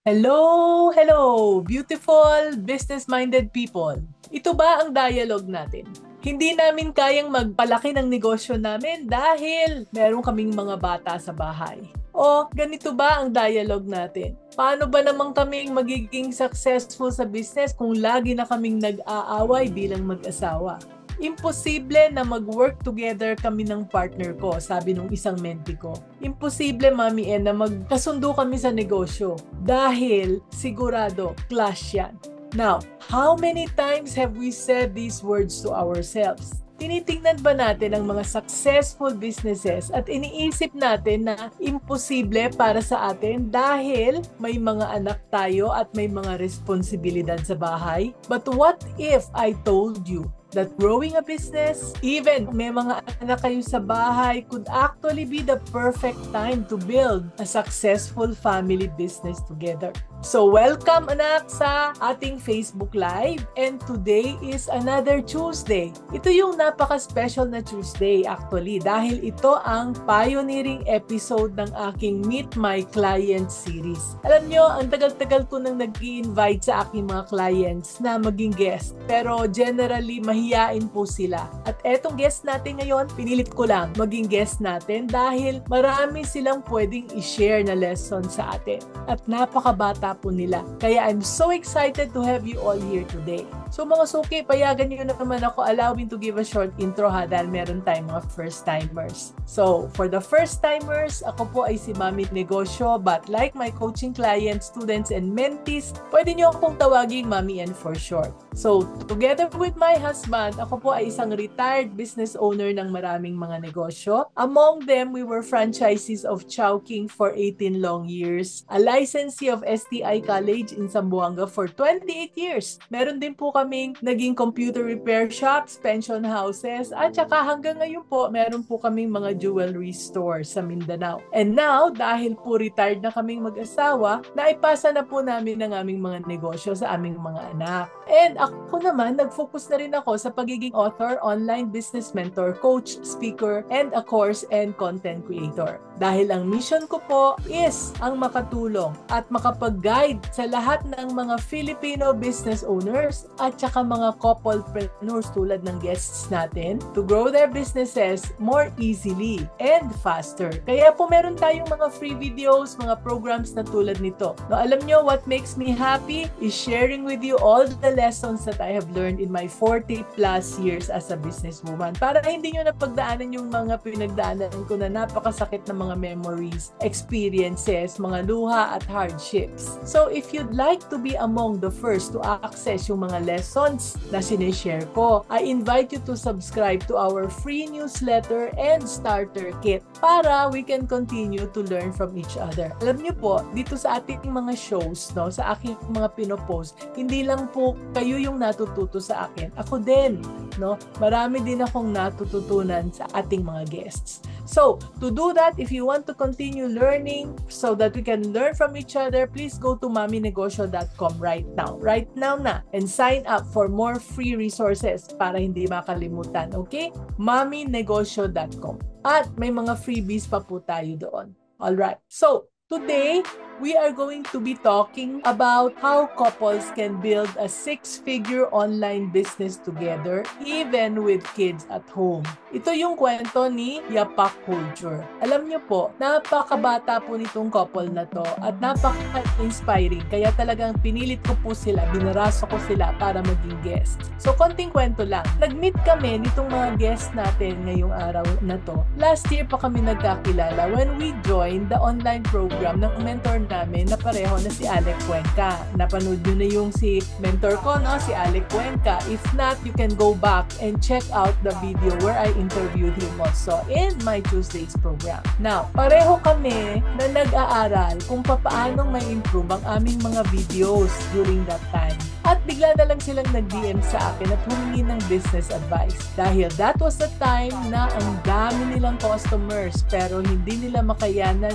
Hello, hello, beautiful business-minded people. Ito ba ang dialogue natin? Hindi namin kayang magpalaki ng negosyo namin dahil meron kaming mga bata sa bahay. O ganito ba ang dialogue natin? Paano ba naman kaming magiging successful sa business kung lagi na kaming nag-aaway bilang mag-asawa? Imposible na mag-work together kami ng partner ko, sabi nung isang mentee ko. Imposible, Mami En, na magkasundo kami sa negosyo dahil sigurado clash yan. Now, how many times have we said these words to ourselves? Tinitingnan ba natin ang mga successful businesses at iniisip natin na imposible para sa atin dahil may mga anak tayo at may mga responsibilidad sa bahay? But what if I told you that growing a business, even may mga anak kayo sa bahay, could actually be the perfect time to build a successful family business together? So welcome anak sa ating Facebook Live, and today is another Tuesday. Ito yung napaka-special na Tuesday actually dahil ito ang pioneering episode ng aking Meet My Client series. Alam nyo, ang tagal-tagal ko nang nag-i-invite sa aking mga clients na maging guest, pero generally mahiyain po sila. At etong guest natin ngayon, pinilit ko lang maging guest natin dahil marami silang pwedeng i-share na lesson sa atin. At napakabata po nila. Kaya I'm so excited to have you all here today. So mga suki, payagan nyo naman ako, allow me to give a short intro ha, dahil meron tayong mga first-timers. So for the first-timers, ako po ay si Mami Negosyo, but like my coaching clients, students, and mentees, pwede nyo akong tawagin Mami En for short. So together with my husband, ako po ay isang retired business owner ng maraming mga negosyo. Among them, we were franchisees of Chowking for 18 long years, a licensee of STI College in Zamboanga for 28 years. Meron din po kaming naging computer repair shops, pension houses, at saka hanggang ngayon po, meron po kaming mga jewelry stores sa Mindanao. And now, dahil po retired na kaming mag-asawa, naipasa na po namin ang aming mga negosyo sa aming mga anak. And ako naman, nag-focus na rin ako sa pagiging author, online business mentor, coach, speaker, and a course and content creator. Dahil ang mission ko po is ang makatulong at makapag-guide sa lahat ng mga Filipino business owners at saka mga couplepreneurs tulad ng guests natin to grow their businesses more easily and faster. Kaya po meron tayong mga free videos, mga programs na tulad nito. No, alam nyo, what makes me happy is sharing with you all the lessons that I have learned in my 40 plus years as a businesswoman. Para hindi nyo napagdaanan yung mga pinagdaanan ko na napakasakit na mga memories, experiences, mga luha at hardships. So if you'd like to be among the first to access yung mga lessons na sinishare ko, I invite you to subscribe to our free newsletter and starter kit para we can continue to learn from each other. Alam niyo po, dito sa ating mga shows, no, sa aking mga pinopost, hindi lang po kayo yung natututo sa akin. Ako din, no? Marami din akong natututunan sa ating mga guests. So, to do that, if you want to continue learning so that we can learn from each other, please go to maminegosyo.com right now. Right now na. And sign up for more free resources para hindi makalimutan. Okay? maminegosyo.com. At may mga freebies pa po tayo doon. Alright. So, today, we are going to be talking about how couples can build a six-figure online business together even with kids at home. Ito yung kwento ni Yapak Culture. Alam niyo po, napakabata po nitong couple na to at napaka-inspiring. Kaya talagang pinilit ko po sila, binaraso ko sila para maging guest. So, konting kwento lang. Nag-meet kami nitong mga guest natin ngayong araw na to. Last year pa kami nagkakilala when we joined the online program ng mentor namin na pareho na si Alec Cuenca. Napanood nyo na yung si mentor ko, no? Si Alec Cuenca. If not, you can go back and check out the video where I interviewed him also in my Tuesdays program. Now, pareho kami na nag-aaral kung paano may improve ang aming mga videos during that time. At bigla na lang silang nag-DM sa akin at humingi ng business advice. Dahil that was the time na ang dami nilang customers pero hindi makayanan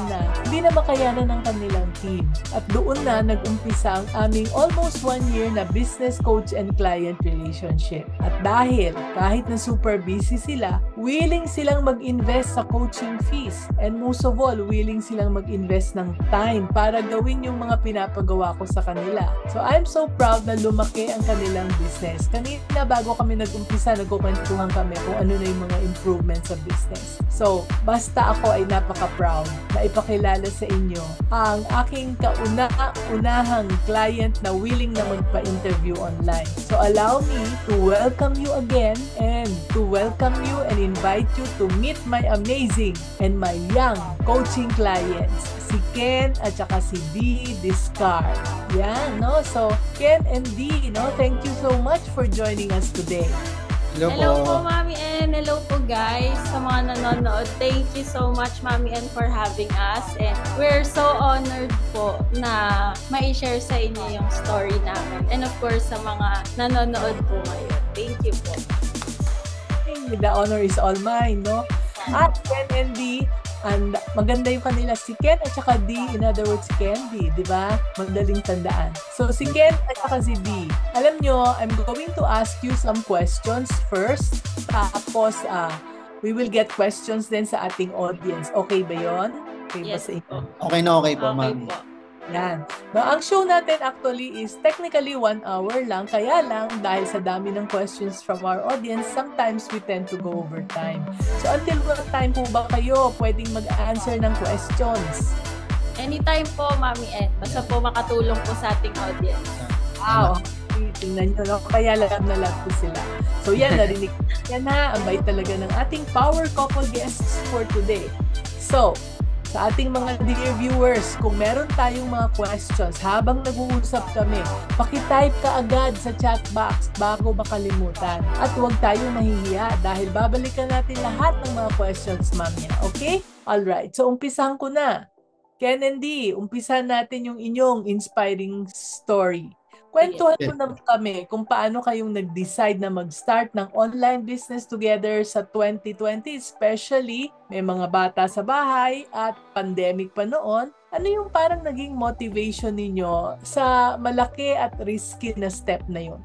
ng kanilang team. At doon na nag-umpisa ang aming almost 1 year na business coach and client relationship. At dahil kahit na super busy sila, willing silang mag-invest sa coaching fees. And most of all, willing silang mag-invest ng time para gawin yung mga pinapagawa ko sa kanila. So I'm so proud na lumaki ang kanilang business. Kanina bago kami nag-umpisa, nagkukwentuhan kami kung ano na yung mga improvements sa business. So basta ako ay napaka-proud na ipakilala sa inyo ang aking kauna-unahang client na willing na magpa-interview online. So allow me to welcome you again and to welcome you and invite you to meet my amazing and my young coaching clients, si Ken at saka si D. Discard. Yan, no? So, Ken and D, no? Thank you so much for joining us today. Hello po, Mami N. Hello po, guys, sa mga nanonood. Thank you so much, Mami N, for having us. And we're so honored po na ma-share sa inyo yung story namin. And of course, sa mga nanonood po ngayon. Thank you po. The honor is all mine, no? At Ken and D, and maganda yung kanila, si Ken at saka D, in other words, Candy, di ba? Madaling tandaan. So, si Ken at saka si D. Alam nyo, I'm going to ask you some questions first. Tapos, we will get questions din sa ating audience. Okay ba yun? Okay yes, ba sa inyo? Okay na okay po, ma'am. Yan. Now, ang show natin actually is technically 1 hour lang. Kaya lang, dahil sa dami ng questions from our audience, sometimes we tend to go over time. So, until what time po ba kayo pwedeng mag-answer ng questions? Anytime po, Mami N. Basta po makatulong po sa ating audience. Wow. Tingnan nyo, no? Kaya love na love ko sila. So, yan, narinig. Yan na, ang bait talaga ng ating power couple guests for today. So, sa ating mga dear viewers, kung meron tayong mga questions habang nag-uusap kami, pakitype ka agad sa chat box bago makalimutan. At huwag tayong nahihiya dahil babalikan natin lahat ng mga questions, mamaya. Okay? Alright. So, umpisahan ko na. Ken and D, umpisahan natin yung inyong inspiring story. Kwentuhan mo naman kami kung paano kayong nag-decide na mag-start ng online business together sa 2020, especially may mga bata sa bahay at pandemic pa noon. Ano yung parang naging motivation ninyo sa malaki at risky na step na yun?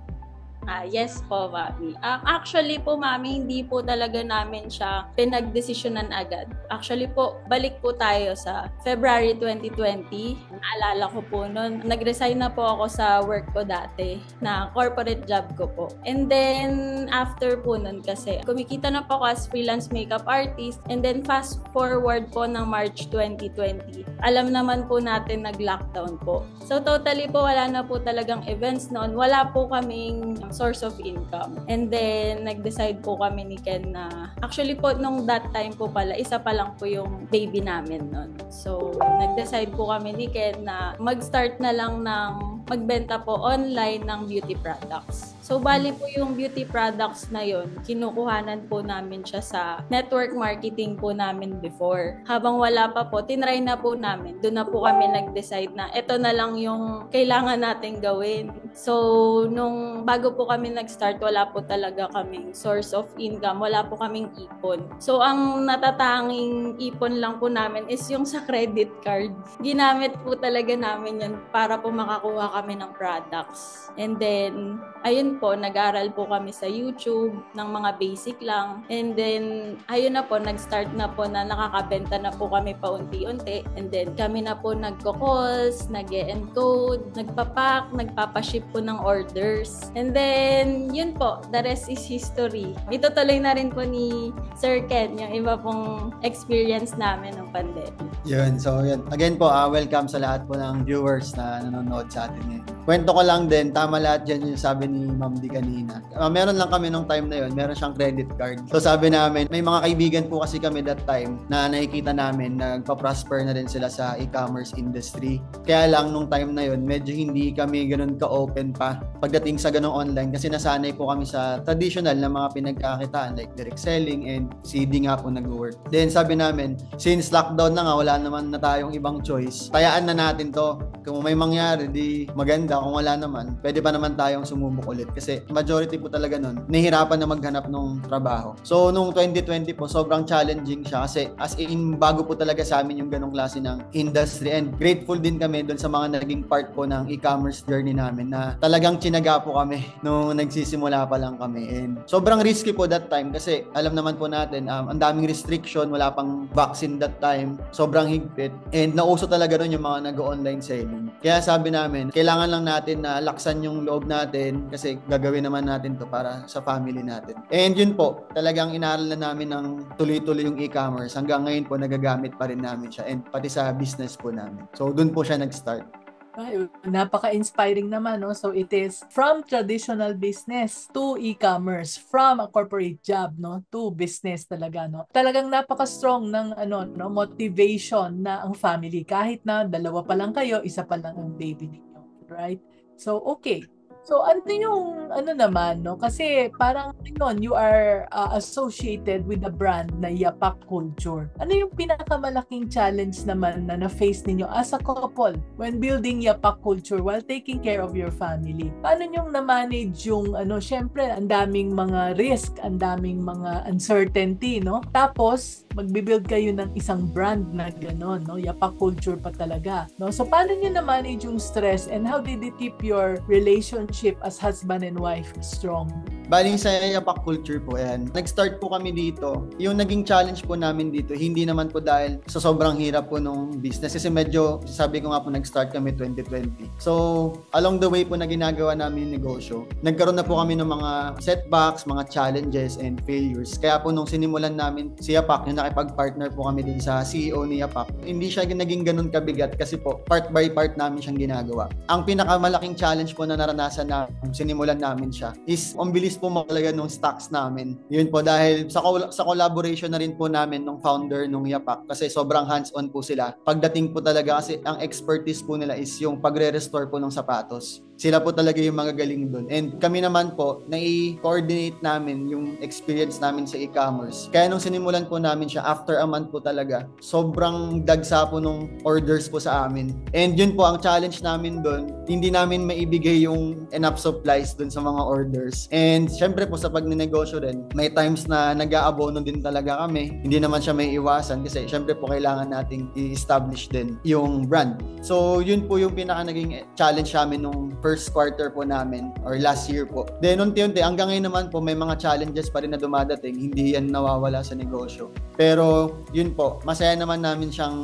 Yes po, Mami. Actually po, Mami, hindi po talaga namin siya pinagdesisyonan agad. Actually po, balik po tayo sa February 2020. Naalala ko po noon, nag-resign na po ako sa work ko dati, na corporate job ko po. And then, after po noon kasi, kumikita na po ako as freelance makeup artist. And then, fast forward po ng March 2020. Alam naman po natin nag-lockdown po. So, totally po, wala na po talagang events noon. Wala po kaming source of income. And then, nag-decide po kami ni Ken na, actually po, nung that time po pala, isa pa lang po yung baby namin nun. So, nag-decide po kami ni Ken na mag-start na lang ng magbenta po online ng beauty products. So, bali po yung beauty products na yon, kinukuhanan po namin siya sa network marketing po namin before. Habang wala pa po, tinry na po namin. Doon na po kami nag-decide na ito na lang yung kailangan natin gawin. So, nung bago po kami nag-start, wala po talaga kaming source of income. Wala po kaming ipon. So, ang natatanging ipon lang po namin is yung sa credit card. Ginamit po talaga namin yun para po makakuha kami ng products. And then, ayun po, nag-aral po kami sa YouTube ng mga basic lang. And then, ayun na po, nag-start na po na nakakabenta na po kami paunti-unti. And then, kami na po nagko-calls, nag-e-encode, nagpapack, nagpapaship po ng orders. And then, yun po, the rest is history. Itutuloy na rin po ni Sir Ken yung iba pong experience namin ng pandemic. Yun, so yun. Again po, welcome sa lahat po ng viewers na nanonood sa atin ngayon. Kwento ko lang din, tama lahat dyan yung sabi ni Ma'am Di kanina. Meron lang kami nung time na yun, meron siyang credit card. So sabi namin, may mga kaibigan po kasi kami that time na nakikita namin, nagpa-prosper na din sila sa e-commerce industry. Kaya lang nung time na yun, medyo hindi kami ganun ka-open pa pagdating sa ganung online kasi nasanay po kami sa traditional na mga pinagkakitaan like direct selling and CD nga po nag-work. Then sabi namin, since lockdown na nga, wala naman na tayong ibang choice. Tayaan na natin to. Kung may mangyari, di maganda. Kung wala naman, pwede pa naman tayong sumubok ulit. Kasi majority po talaga nun, nahihirapan na maghanap ng trabaho. So, nung 2020 po, sobrang challenging siya kasi as in, bago po talaga sa amin yung ganong klase ng industry. And grateful din kami dun sa mga naging part po ng e-commerce journey namin na talagang tsinaga po kami nung nagsisimula pa lang kami. And sobrang risky po that time kasi alam naman po natin, ang daming restriction, wala pang vaccine that time, sobrang higpit. And nauso talaga rin yung mga nag-online selling. Kaya sabi namin, kailangan lang natin na laksan yung loob natin kasi gagawin naman natin to para sa family natin. And yun po, talagang inaral na namin ng tuloy-tuloy yung e-commerce. Hanggang ngayon po, nagagamit pa rin namin siya and pati sa business po namin. So, dun po siya nag-start. Ay, napaka-inspiring naman, no? So it is from traditional business to e-commerce, from a corporate job, no, to business talaga, no. Talagang napaka-strong ng no, motivation na ang family kahit na dalawa pa lang kayo, isa pa lang ang baby ninyo, right? So okay. So ano yung naman, no? Kasi parang you are associated with the brand na Yapak Culture. Ano yung pinakamalaking challenge naman na na-face ninyo as a couple when building Yapak Culture while taking care of your family? Paano nyo na-manage yung syempre ang daming mga risk, ang daming mga uncertainty, no? Tapos magbi-build kayo ng isang brand na gano'n, no? Yapak Culture pa talaga, no? So paano nyo na-manage yung stress and how did it keep your relationship as husband and wife strong? Baling sa Yapak Culture po yan. Nag-start po kami dito. Yung naging challenge po namin dito, hindi naman po dahil sa sobrang hirap po nung business. Kasi medyo, sabi ko nga po, nag-start kami 2020. So, along the way po na ginagawa namin yung negosyo, nagkaroon na po kami ng mga setbacks, mga challenges, and failures. Kaya po nung sinimulan namin si Yapak, yung nakipag-partner po kami dun sa CEO ni Yapak, hindi siya naging ganun kabigat kasi po, part by part namin siyang ginagawa. Ang pinakamalaking challenge po na naranasan na sinimulan namin siya is ang bilis po makalaga nung stocks namin. Yun po dahil sa collaboration na rin po namin nung founder nung Yapak kasi sobrang hands-on po sila. Pagdating po talaga kasi ang expertise po nila is yung pagre-restore po ng sapatos. Sila po talaga yung mga galing doon. And kami naman po, na-coordinate namin yung experience namin sa e-commerce. Kaya nung sinimulan po namin siya, after a month po talaga, sobrang dagsa po nung orders po sa amin. And yun po, ang challenge namin doon, hindi namin maibigay yung enough supplies doon sa mga orders. And syempre po sa pagninegosyo rin, may times na nag-aabono din talaga kami. Hindi naman siya may iwasan kasi syempre po kailangan nating i-establish din yung brand. So yun po yung pinaka naging challenge namin nung first quarter po namin or last year po. Then unti-unti hanggang ngayon naman po may mga challenges pa rin na dumadating, hindi yan nawawala sa negosyo. Pero yun po, masaya naman namin siyang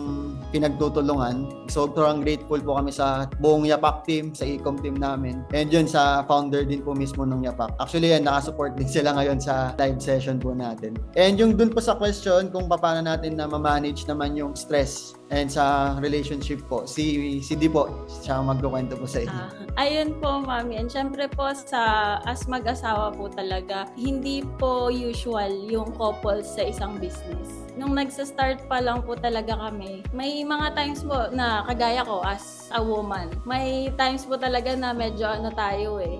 pinagtutulungan. Sobrang grateful po kami sa buong Yapak team, sa e-com team namin. And yun sa founder din po mismo ng Yapak. Actually yan, nakasupport din sila ngayon sa live session po natin. And yung dun po sa question kung paano natin na ma-manage naman yung stress and sa relationship po, si D po, siya magkukwento po sa inyo. Ayun po, Mami. And syempre po, as mag-asawa po talaga, hindi po usual yung couples sa isang business. Nung nagsa-start pa lang po talaga kami, may mga times po na kagaya ko as a woman, may times po talaga na medyo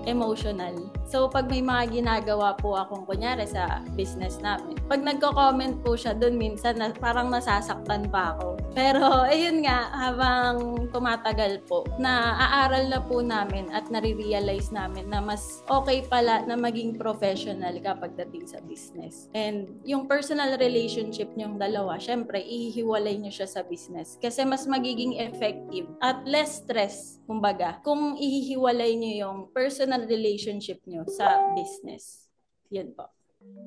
emotional. So, pag may mga ginagawa po akong kunyari sa business namin, pag nagko-comment po siya dun minsan, parang nasasaktan pa ako. Pero, ayun nga, habang tumatagal po, naaaral na po namin at nare-realize namin na mas okay pala na maging professional kapag dating sa business. And yung personal relationship niyong dalawa, syempre, ihiwalay niyo siya sa business. Kasi mas magiging effective at less stress, kumbaga, kung ihihiwalay niyo yung personal relationship niyo sa business. Yun po.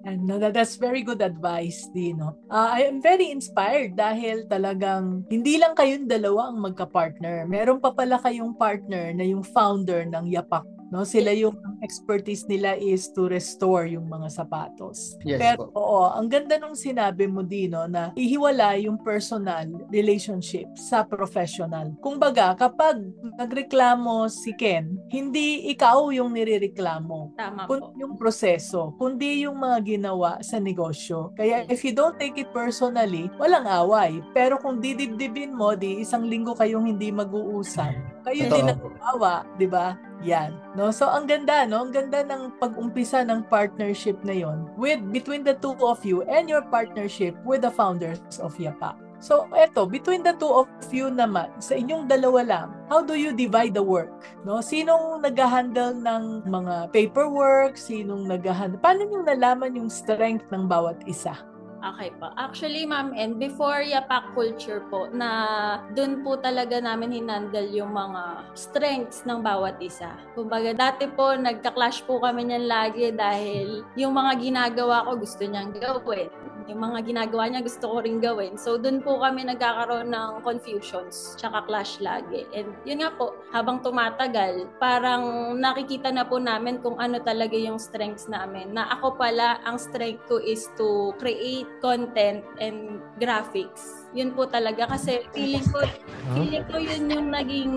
And that's very good advice, Dino. I am very inspired dahil talagang hindi lang kayong dalawa ang magka-partner. Meron pa pala kayong partner na yung founder ng Yapak. No, sila yung expertise nila is to restore yung mga sapatos. Yes, Pero po. oo, ang ganda nung sinabi mo, Dino, na ihiwala yung personal relationship sa professional. Kumbaga, kapag nagreklamo si Ken, hindi ikaw yung nirereklamo. Tama Kundi po. yung proseso, kundi yung mga ginawa sa negosyo. Kaya if you don't take it personally, walang away. Pero kung didibdibin mo, di isang linggo kayong hindi mag-uusap. Kayo Totoo din po. nag-awa, di ba? Yan. No? So, ang ganda, no? Ang ganda ng pag-umpisa ng partnership na yon between the two of you and your partnership with the founders of Yapak. So, eto, between the two of you naman, sa inyong dalawa lang, how do you divide the work? No? Sinong nag-handle ng mga paperwork? Sinong nag-handle? Paano nyo nalaman yung strength ng bawat isa? Okay po. Actually, ma'am, and before Yapak Culture po, na dun po talaga namin hinandle yung mga strengths ng bawat isa. Kumbaga, dati po, nagka-clash po kami niyan lagi dahil yung mga ginagawa ko gusto niyang gawin. Yung mga ginagawa niya gusto ko ring gawin. So, dun po kami nagkakaroon ng confusions, tsaka clash lagi. And yun nga po, habang tumatagal, parang nakikita na po namin kung ano talaga yung strengths namin. Na ako pala, ang strength ko is to create content and graphics. Yun po talaga kasi feeling ko yun yung naging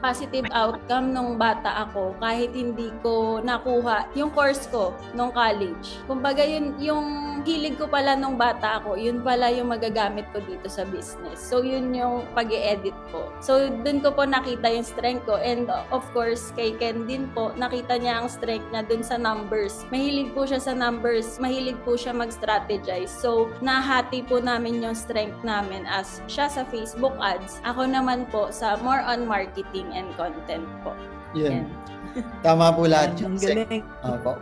positive outcome nung bata ako kahit hindi ko nakuha yung course ko nung college. Kumbaga yun yung hilig ko pala nung bata ako, yun pala yung magagamit ko dito sa business. So yun yung pag-i-edit ko. So dun ko po nakita yung strength ko, and of course kay Ken din po, nakita niya ang strength niya dun sa numbers. Mahilig po siya sa numbers, mahilig po siya mag-strategize. So nahati po namin yung strength namin as siya sa Facebook ads, ako naman po sa more on marketing and content po. Yun. Tama po lahat yun. Ang galing. Opo.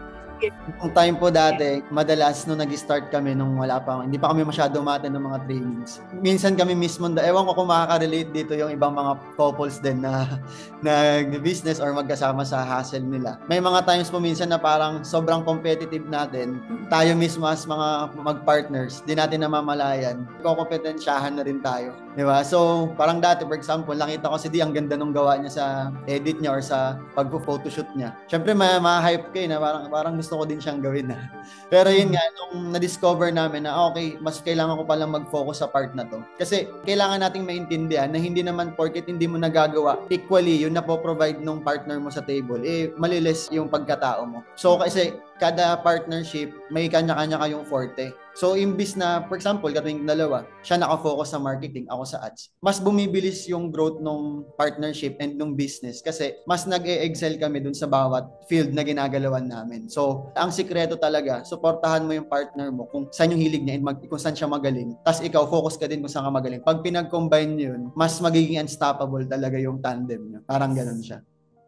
Yung time po dati, madalas nung nag-start kami nung hindi pa kami masyado umattend ng mga trainings. Minsan kami mismo, ewan ko kung makaka-relate dito yung ibang mga couples din na nag-business or magkasama sa hustle nila. May mga times po minsan na parang sobrang competitive natin. Tayo mismo as mga mag-partners, di natin namamalayan. Kukompetensyahan na rin tayo. Diba? So, parang dati, for example, nakita ko si Di, ang ganda nung gawa niya sa edit niya or sa pag-photoshoot niya. Siyempre, ma-hype kayo na parang gusto ko din siyang gawin na. Pero yun nga, nung na-discover namin na okay, mas kailangan ko palang mag-focus sa part na to. Kasi kailangan nating maintindihan na hindi naman porket hindi mo nagagawa equally yung napo-provide nung partner mo sa table, malilis yung pagkatao mo. So kasi kada partnership, may kanya-kanya kayong forte. So, imbis na, for example, katawing dalawa, siya nakafocus sa marketing, ako sa ads. Mas bumibilis yung growth ng partnership and ng business kasi mas nag-e-excel kami dun sa bawat field na ginagalawan namin. So, ang sikreto talaga, suportahan mo yung partner mo kung saan yung hilig niya and kung saan siya magaling. Tapos ikaw, focus ka din kung saan ka magaling. Pag pinag-combine yun, mas magiging unstoppable talaga yung tandem niya. Parang ganun siya.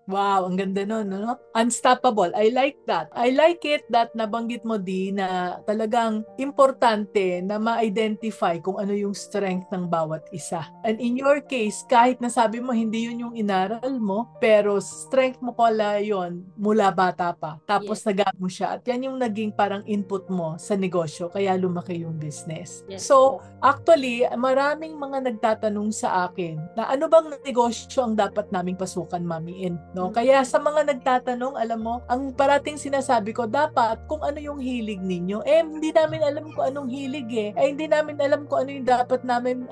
Wow, ang ganda nun, no? Unstoppable. I like that. I like it that nabanggit mo, Di, na talagang importante na ma-identify kung ano yung strength ng bawat isa. And in your case, kahit nasabi mo hindi yun yung inaral mo, pero strength mo pala yun mula bata pa. Tapos nagamit mo siya. At yan yung naging parang input mo sa negosyo, kaya lumaki yung business. Yes. So, actually, maraming mga nagtatanong sa akin na ano bang negosyo ang dapat naming pasukan, Mami In? No? Kaya sa mga nagtatanong, alam mo, ang parating sinasabi ko, dapat kung ano yung hilig ninyo. Hindi namin alam kung anong hilig hindi namin alam kung ano yung dapat namin,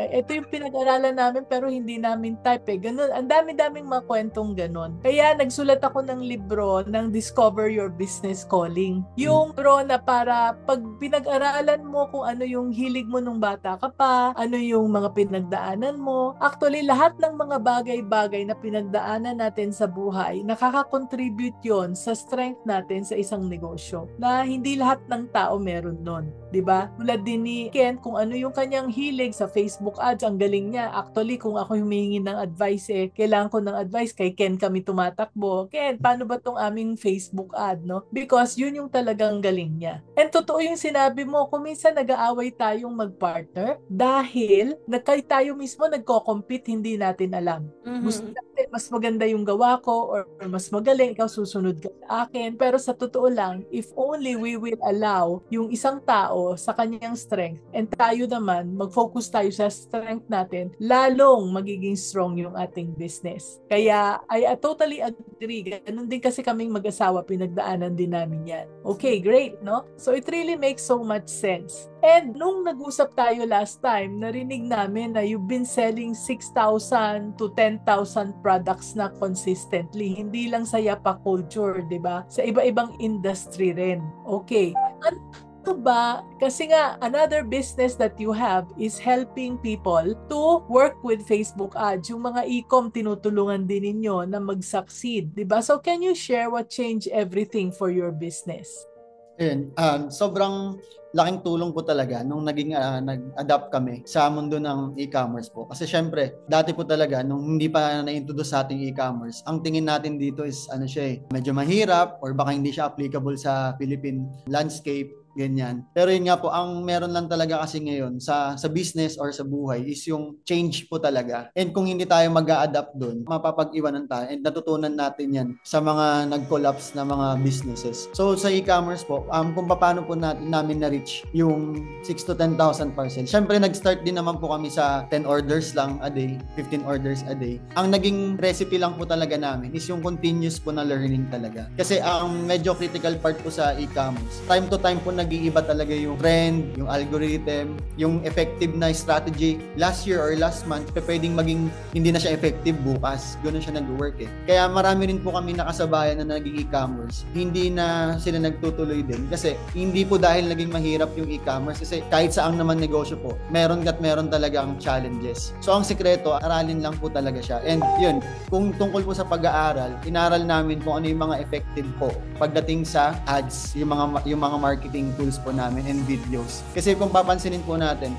ito yung pinag-aralan namin pero hindi namin type Ganun, ang dami-daming mga kwentong ganun. Kaya nagsulat ako ng libro ng Discover Your Business Calling. Yung libro na para pag pinag-aralan mo kung ano yung hilig mo nung bata ka pa, ano yung mga pinagdaanan mo. Actually, lahat ng mga bagay-bagay na pinagdaanan natin sa buhay, nakaka-contribute yon sa strength natin sa isang negosyo na hindi lahat ng tao meron nun. Diba? Tulad din ni Ken, kung ano yung kanyang hilig sa Facebook ads, ang galing niya. Actually, kung ako humihingi ng advice, kailangan ko ng advice, kay Ken kami tumatakbo. Ken, paano ba tong aming Facebook ad, no? Because yun yung talagang galing niya. And totoo yung sinabi mo, kung minsan nag-aaway tayong mag-partner dahil tayo mismo nagko-compete, hindi natin alam. Gusto natin, mas maganda yung gawa ko or mas magaling, ikaw susunod ka sa akin. Pero sa totoo lang, if only we will allow yung isang tao sa kanyang strength and tayo naman, mag-focus tayo sa strength natin, lalong magiging strong yung ating business. Kaya, I totally agree. Ganun din kasi kaming mag-asawa, pinagdaanan din namin yan. Okay, great, no? So, it really makes so much sense. And nung nag-usap tayo last time, narinig namin na you've been selling 6,000 to 10,000 products na consistently. Hindi lang sa Yapak Culture, di ba? Sa iba-ibang industry rin. Okay. Ano ba? Kasi nga, another business that you have is helping people to work with Facebook ads. Yung mga e-com, tinutulungan din ninyo na mag-succeed. Di ba? So, can you share what changed everything for your business? Ayun, sobrang laking tulong po talaga nung nag-adapt kami sa mundo ng e-commerce po. Kasi syempre, dati po talaga, nung hindi pa na-introduce sa ating e-commerce, ang tingin natin dito is medyo mahirap or baka hindi siya applicable sa Philippine landscape, ganyan. Pero yun nga po, ang meron lang talaga kasi ngayon sa business or sa buhay is yung change po talaga. And kung hindi tayo mag-a-adapt doon, mapapag-iwanan tayo and natutunan natin yan sa mga nag-collapse na mga businesses. So sa e-commerce po, kung paano po namin na-reach yung 6 to 10,000 parcel. Syempre nag-start din naman po kami sa 10 orders lang a day, 15 orders a day. Ang naging recipe lang po talaga namin is yung continuous po na learning talaga. Kasi ang medyo critical part po sa e-commerce, time to time po nag-iiba talaga yung trend, yung algorithm, yung effective na strategy. Last year or last month, pwedeng maging hindi na siya effective bukas. Ganoon siya nag-work eh. Kaya marami rin po kami nakasabayan na naging e-commerce. Hindi na sila nagtutuloy din kasi hindi po dahil naging mahirap yung e-commerce kasi kahit saang naman negosyo po, meron talagang challenges. So ang sekreto, aralin lang po talaga siya. And yun, kung tungkol po sa pag-aaral, inaral namin kung ano yung mga effective po pagdating sa ads, yung mga marketing tools po namin and videos. Kasi kung papansinin po natin,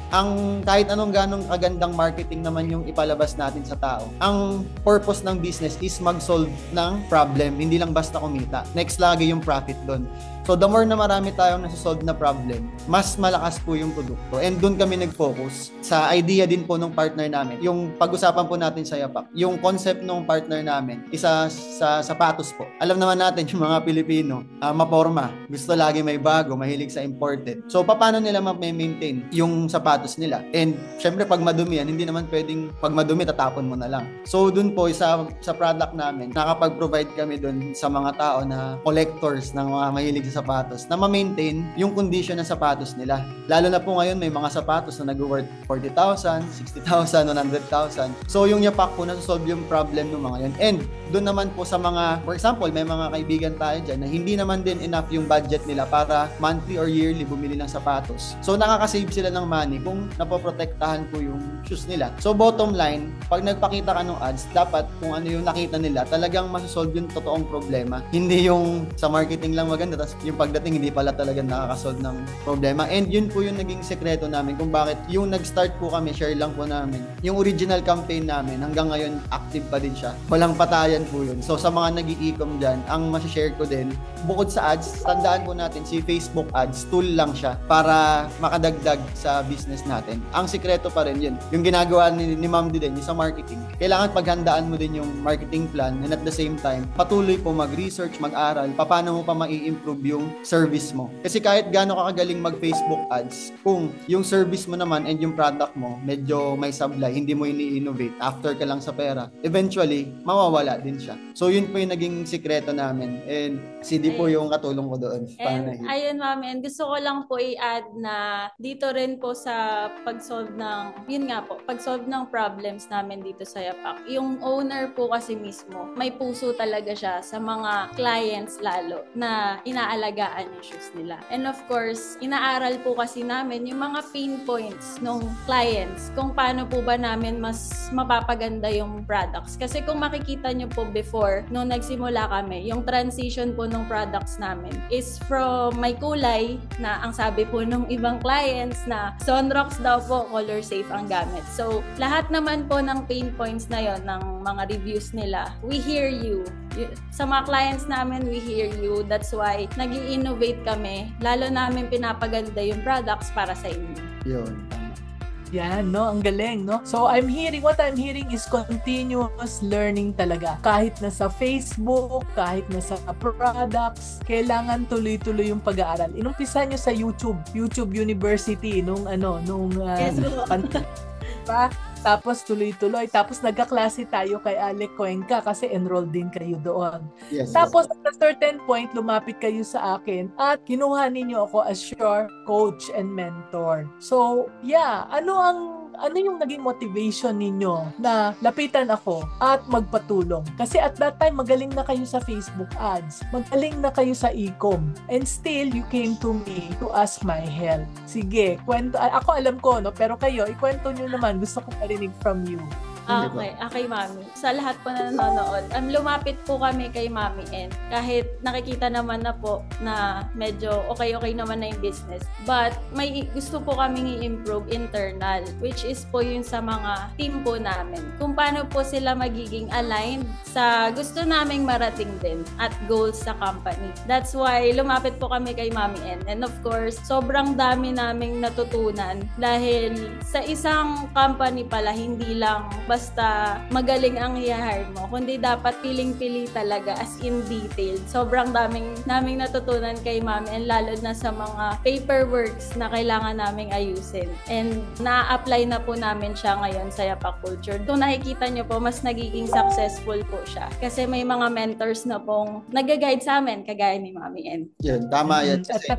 kahit anong ganong kagandang marketing naman yung ipalabas natin sa tao, ang purpose ng business is mag-solve ng problem, hindi lang basta kumita. Next lagi yung profit doon. So the more na marami tayong nasa-solve na problem, mas malakas po yung produkto. And doon kami nag-focus sa idea din po ng partner namin. Yung pag-usapan po natin sa Yapak, yung concept ng partner namin, isa sa sapatos po. Alam naman natin yung mga Pilipino, maporma. Gusto lagi may bago, mahilig sa imported. So paano nila ma-maintain yung sapatos nila? And syempre pag madumi yan, hindi naman pwedeng pag madumi tatapon mo na lang. So doon po sa product namin, nakapag-provide kami doon sa mga tao na collectors ng mga mahilig sa sapatos na ma-maintain yung condition ng sapatos nila. Lalo na po ngayon may mga sapatos na nag-worth 40,000, 60,000, 100,000. So yung Yapak po na-solve yung problem ng mga yun. And doon naman po sa mga, for example, may mga kaibigan tayo dyan na hindi naman din enough yung budget nila para monthly or yearly bumili ng sapatos. So nakakasave sila ng money kung napoprotektahan po yung shoes nila. So bottom line, pag nagpakita ka ng ads, dapat kung ano yung nakita nila, talagang masosolve yung totoong problema. Hindi yung sa marketing lang maganda, tapos yung pagdating hindi pala talaga nakakasolve ng problema. And yun po yung naging sekreto namin kung bakit yung nag-start po kami, share lang po namin. Yung original campaign namin, hanggang ngayon active pa din siya. Walang patayan po yun. So sa mga nag-i-e-com dyan, ang masashare ko din, bukod sa ads, tandaan po natin si Facebook ads, tool lang siya para makadagdag sa business natin. Ang sekreto pa rin yun. Yung ginagawa ni Ma'am din, yung sa marketing. Kailangan paghandaan mo din yung marketing plan and at the same time, patuloy po mag-research, mag-aral, paano mo pa mai-improve yung service mo. Kasi kahit gaano ka kagaling mag-Facebook ads, kung yung service mo naman and yung product mo medyo may sablay, hindi mo ini-innovate, after ka lang sa pera, eventually, mawawala din siya. So, yun po yung naging sikreto namin. And CD po yung katulong ko doon. And ayun, ma'am, and gusto ko lang po i-add na dito rin po sa pag-solve ng, yun nga po, pag-solve ng problems namin dito sa Yapak. Yung owner po kasi mismo, may puso talaga siya sa mga clients lalo na inaalagaan yung shoes nila. And of course, inaaral po kasi namin yung mga pain points ng clients kung paano po ba namin mas mapapaganda yung products. Kasi kung makikita nyo po before, nung nagsimula kami, yung transition po ng products namin is from may kulay na ang sabi po ng ibang clients na Sunrocks daw po, color safe ang gamit. So, lahat naman po ng pain points na yon ng mga reviews nila, we hear you. Sa mga clients namin, we hear you. That's why nag-i-innovate kami. Lalo namin pinapaganda yung products para sa inyo. Yun. Yan, no? Ang galing, no? So, what I'm hearing is continuous learning talaga. Kahit na sa Facebook, kahit na sa products, kailangan tuloy-tuloy yung pag-aaral. Inumpisa nyo sa YouTube University, Yes, diba? Tapos tuloy-tuloy. Tapos nagkaklase tayo kay Alec Cuenca kasi enrolled din kayo doon. Yes, Tapos at a certain point, lumapit kayo sa akin at kinuha ninyo ako as your coach and mentor. So, yeah. Ano yung naging motivation ninyo na lapitan ako at magpatulong? Kasi at that time, magaling na kayo sa Facebook ads. Magaling na kayo sa e-com. And still, you came to me to ask my help. Sige, kwento. Ako alam ko, no? Pero kayo, ikwento nyo naman. Gusto ko marinig from you. Okay, Mami. Sa lahat po na nanonood, lumapit po kami kay Mami N. Kahit nakikita naman na po na medyo okay naman na yung business. But may gusto po kaming i-improve internal, which is po yun sa mga team po namin. Kung paano po sila magiging aligned sa gusto naming marating din at goals sa company. That's why lumapit po kami kay Mami N. And of course, sobrang dami naming natutunan dahil sa isang company pala, hindi lang basta magaling ang i-hire mo, kundi dapat piling-pili talaga as in detail. Sobrang naming natutunan kay Mami and lalo na sa mga paperworks na kailangan naming ayusin. And na-apply na po namin siya ngayon sa Yapak Culture. Kung nakikita nyo po, mas nagiging successful po siya. Kasi may mga mentors na pong nag-guide sa amin, kagaya ni Mami N. Yun, tama yan. Kasi,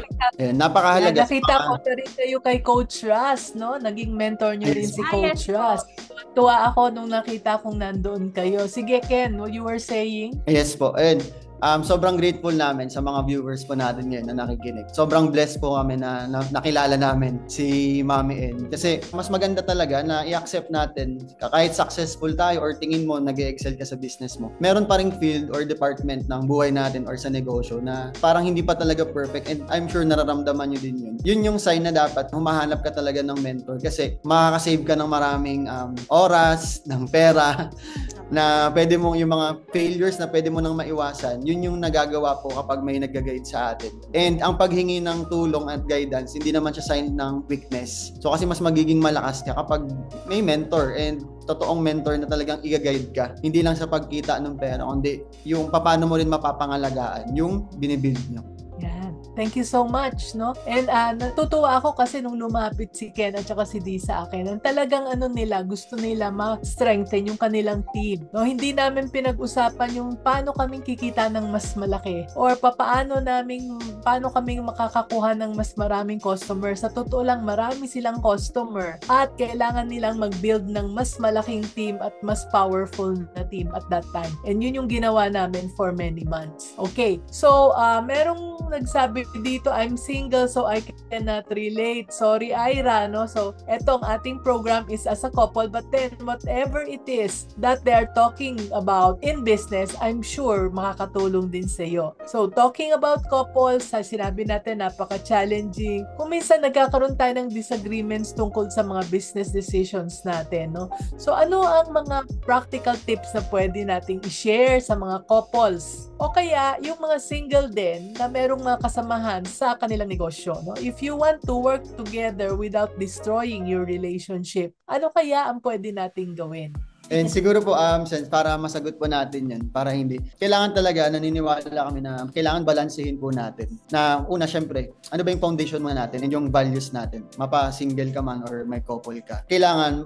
napakahalaga. Nakita ko na rin kayo kay Coach Ras, no? Naging mentor nyo rin si Coach Ras. Tuwa ako nung nakita kong nandoon kayo. Sige, Ken, what you were saying? Yes po. And sobrang grateful namin sa mga viewers po natin ngayon na nakikinig. Sobrang blessed po kami na nakilala namin si Mami N. Kasi mas maganda talaga na i-accept natin kahit successful tayo or tingin mo nag-excel ka sa business mo. Meron pa ring field or department ng buhay natin or sa negosyo na parang hindi pa talaga perfect, and I'm sure nararamdaman nyo din yun. Yun yung sign na dapat humahanap ka talaga ng mentor kasi makakasave ka ng maraming oras, ng pera, na pwede mo yung mga failures na pwede mo nang maiwasan. Yun yung nagagawa po kapag may nag-guide sa atin. And ang paghingi ng tulong at guidance, hindi naman siya sign ng weakness. So kasi mas magiging malakas ka kapag may mentor, and totoong mentor na talagang i-guide ka. Hindi lang sa pagkita ng pera, kundi yung paano mo rin mapapangalagaan yung binibuild nyo. Yan. Thank you so much, no? And natutuwa ako kasi nung lumapit si Ken at saka si Dee sa akin, ang talagang gusto nila ma-strengthen yung kanilang team. No, hindi namin pinag-usapan yung paano kaming kikita ng mas malaki or paano kaming makakakuha ng mas maraming customer. Sa totoo lang, marami silang customer at kailangan nilang mag-build ng mas malaking team at mas powerful na team at that time. And yun yung ginawa namin for many months. Okay, so merong nagsabi dito, I'm single so I cannot relate. Sorry, Ira, no? So, etong ating program is as a couple, but then whatever it is that they are talking about in business, I'm sure makakatulong din sa iyo. So, talking about couples, sinabi natin napaka-challenging. Kung minsan nagkakaroon tayo ng disagreements tungkol sa mga business decisions natin, no? So, ano ang mga practical tips na pwede nating i-share sa mga couples? O kaya, yung mga single din na merong mga kasamahan sa kanilang negosyo, no? If you want to work together without destroying your relationship, ano kaya ang pwede nating gawin? And siguro po, Sense, para masagot po natin yan, para hindi. Kailangan talaga, naniniwala kami na kailangan balansehin po natin. Na una, syempre, ano ba yung foundation mo natin and yung values natin? Mapa-single ka man or may couple ka. Kailangan,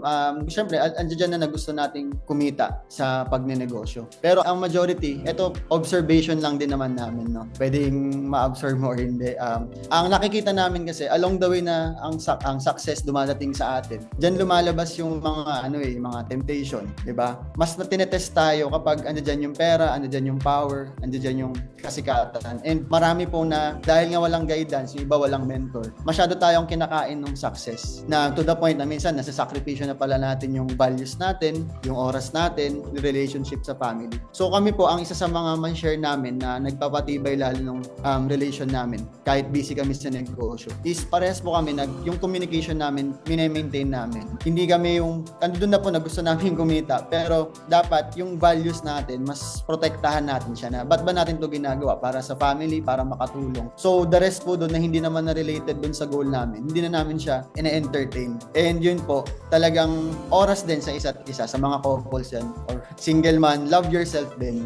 syempre, andyan na gusto nating kumita sa pagnenegosyo. Pero ang majority, ito, observation lang din naman namin, no? Pwedeng ma-absorb mo or hindi. Ang nakikita namin kasi, along the way na ang success dumadating sa atin, dyan lumalabas yung mga temptation. Diba? Mas na tinetest tayo kapag andyan yung pera, andyan yung power, andyan yung kasikatan. And marami po na dahil nga walang guidance, yung iba walang mentor, masyado tayong kinakain ng success. Na to the point na minsan nasasakripisyo na pala natin yung values natin, yung oras natin, yung relationship sa family. So kami po, ang isa sa mga man-share namin na nagpapatibay lalo ng relation namin, kahit busy kami sa negosyo, is parehas po kami, yung communication namin, minemaintain namin. Hindi kami yung, andun na po na gusto namin pero dapat yung values natin, mas protektahan natin siya na ba't ba natin to ginagawa? Para sa family, para makatulong. So the rest po doon na hindi naman na related doon sa goal namin, hindi na namin siya ina-entertain. And yun po, talagang oras din sa isa't isa, sa mga couples yan or single man, love yourself din.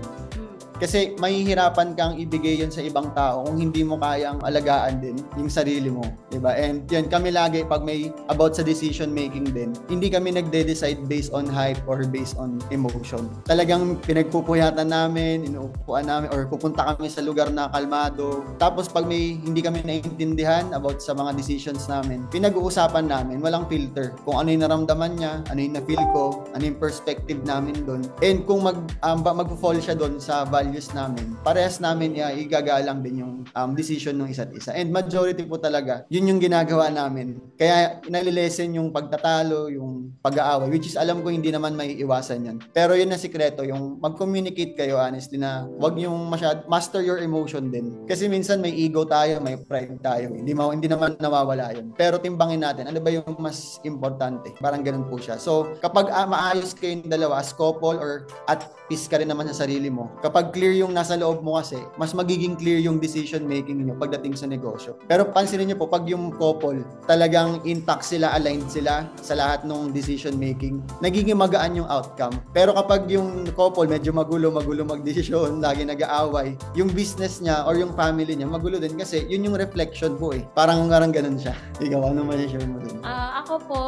Kasi mahihirapan kang ibigay yun sa ibang tao kung hindi mo kayang alagaan din yung sarili mo, diba? And yun, kami lagi pag may about sa decision making din, hindi kami nagde-decide based on hype or based on emotion. Talagang pinagpupuyatan namin, inuupuan namin, or pupunta kami sa lugar na kalmado. Tapos pag may hindi kami naiintindihan about sa mga decisions namin, pinag-uusapan namin, walang filter. Kung ano yung naramdaman niya, ano yung na-feel ko, ano yung perspective namin doon. And kung mag-fall siya doon sa value values namin, parehas namin igagalang din yung decision ng isa't isa. And majority po talaga, yun yung ginagawa namin. Kaya nalilesen yung pagtatalo, yung pag-aaway, which is alam ko hindi naman may iwasan yun. Pero yun na sikreto, yung mag-communicate kayo honestly na wag yung master your emotion din. Kasi minsan may ego tayo, may pride tayo. Hindi naman nawawala yun. Pero timbangin natin, ano ba yung mas importante? Parang ganun po siya. So, kapag maayos kayong dalawa as couple or at peace ka rin naman sa sarili mo, kapag clear yung nasa loob mo kasi, mas magiging clear yung decision making niyo pagdating sa negosyo. Pero pansinin niyo po, pag yung couple, talagang intact sila, aligned sila sa lahat ng decision making, nagiging magaan yung outcome. Pero kapag yung couple medyo magulo magdesisyon, lagi nag-aaway, yung business niya or yung family niya magulo din kasi yun yung reflection po eh. Parang ganun siya. Ikaw, ano ma-share mo dun? Ako po,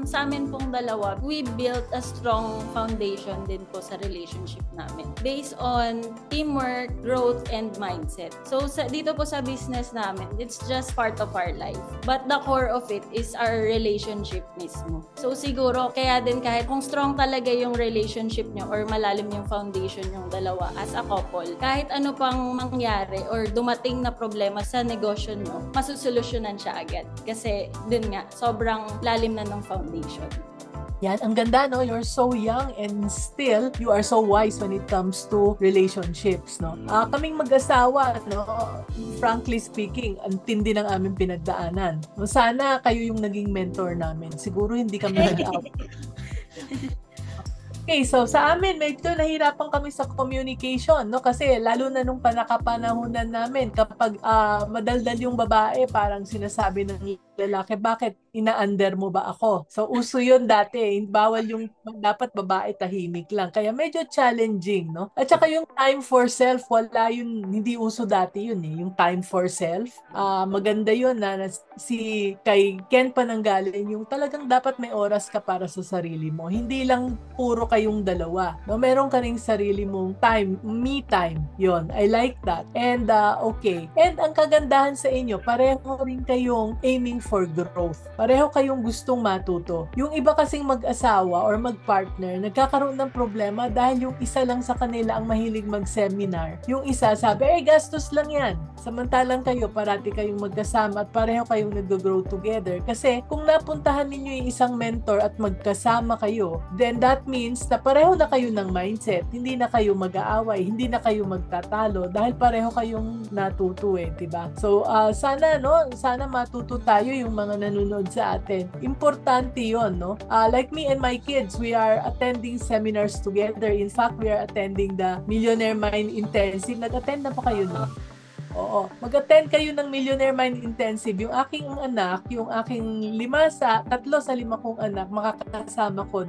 sa amin pong dalawa, we built a strong foundation din po sa relationship namin based on teamwork, growth, and mindset. So, dito po sa business namin, it's just part of our life. But the core of it is our relationship mismo. So, siguro, kaya din kahit kung strong talaga yung relationship nyo or malalim yung foundation yung dalawa as a couple, kahit ano pang mangyari or dumating na problema sa negosyo nyo, masusolusyonan siya agad. Kasi, dun nga, sobrang lalim na ng foundation. Yan, ang ganda, no? You're so young and still, you are so wise when it comes to relationships, no? Kaming mag-asawa, no? Frankly speaking, ang tindi ng aming pinagdaanan. No, sana kayo yung naging mentor namin. Siguro hindi kami nag-out. Okay, so sa amin, medyo nahirapan kami sa communication, no? Kasi lalo na nung panakapanahunan namin, kapag madaldal yung babae, parang sinasabi ng lalaki, bakit ina-under mo ba ako? So, uso yun dati. Bawal yung dapat babae tahimik lang. Kaya medyo challenging, no? At saka yung time for self, wala yun, hindi uso dati yun eh. Yung time for self. Maganda yun na si kay Ken Pananggaling, yung talagang dapat may oras ka para sa sarili mo. Hindi lang puro kayong dalawa. No? Meron ka ring sarili mong time, me time. Yun, I like that. And okay. And ang kagandahan sa inyo, pareho rin kayong aiming for growth. Pareho kayong gustong matuto. Yung iba kasing mag-asawa or mag-partner, nagkakaroon ng problema dahil yung isa lang sa kanila ang mahilig mag-seminar. Yung isa sabi, gastos lang yan. Samantalang kayo, parati kayong magkasama at pareho kayong nag-grow together. Kasi kung napuntahan ninyo yung isang mentor at magkasama kayo, then that means na pareho na kayo ng mindset. Hindi na kayo mag-aaway, hindi na kayo magtatalo dahil pareho kayong natuto eh, diba? So, sana matuto tayo yung mga nanonood sa atin. Importante yun, no? Like me and my kids, we are attending seminars together. In fact, we are attending the Millionaire Mind Intensive. Nag-attend na pa kayo, no? Oo. Mag-attend kayo ng Millionaire Mind Intensive. Yung aking anak, yung aking 3 sa 5 kong anak, makakasama ko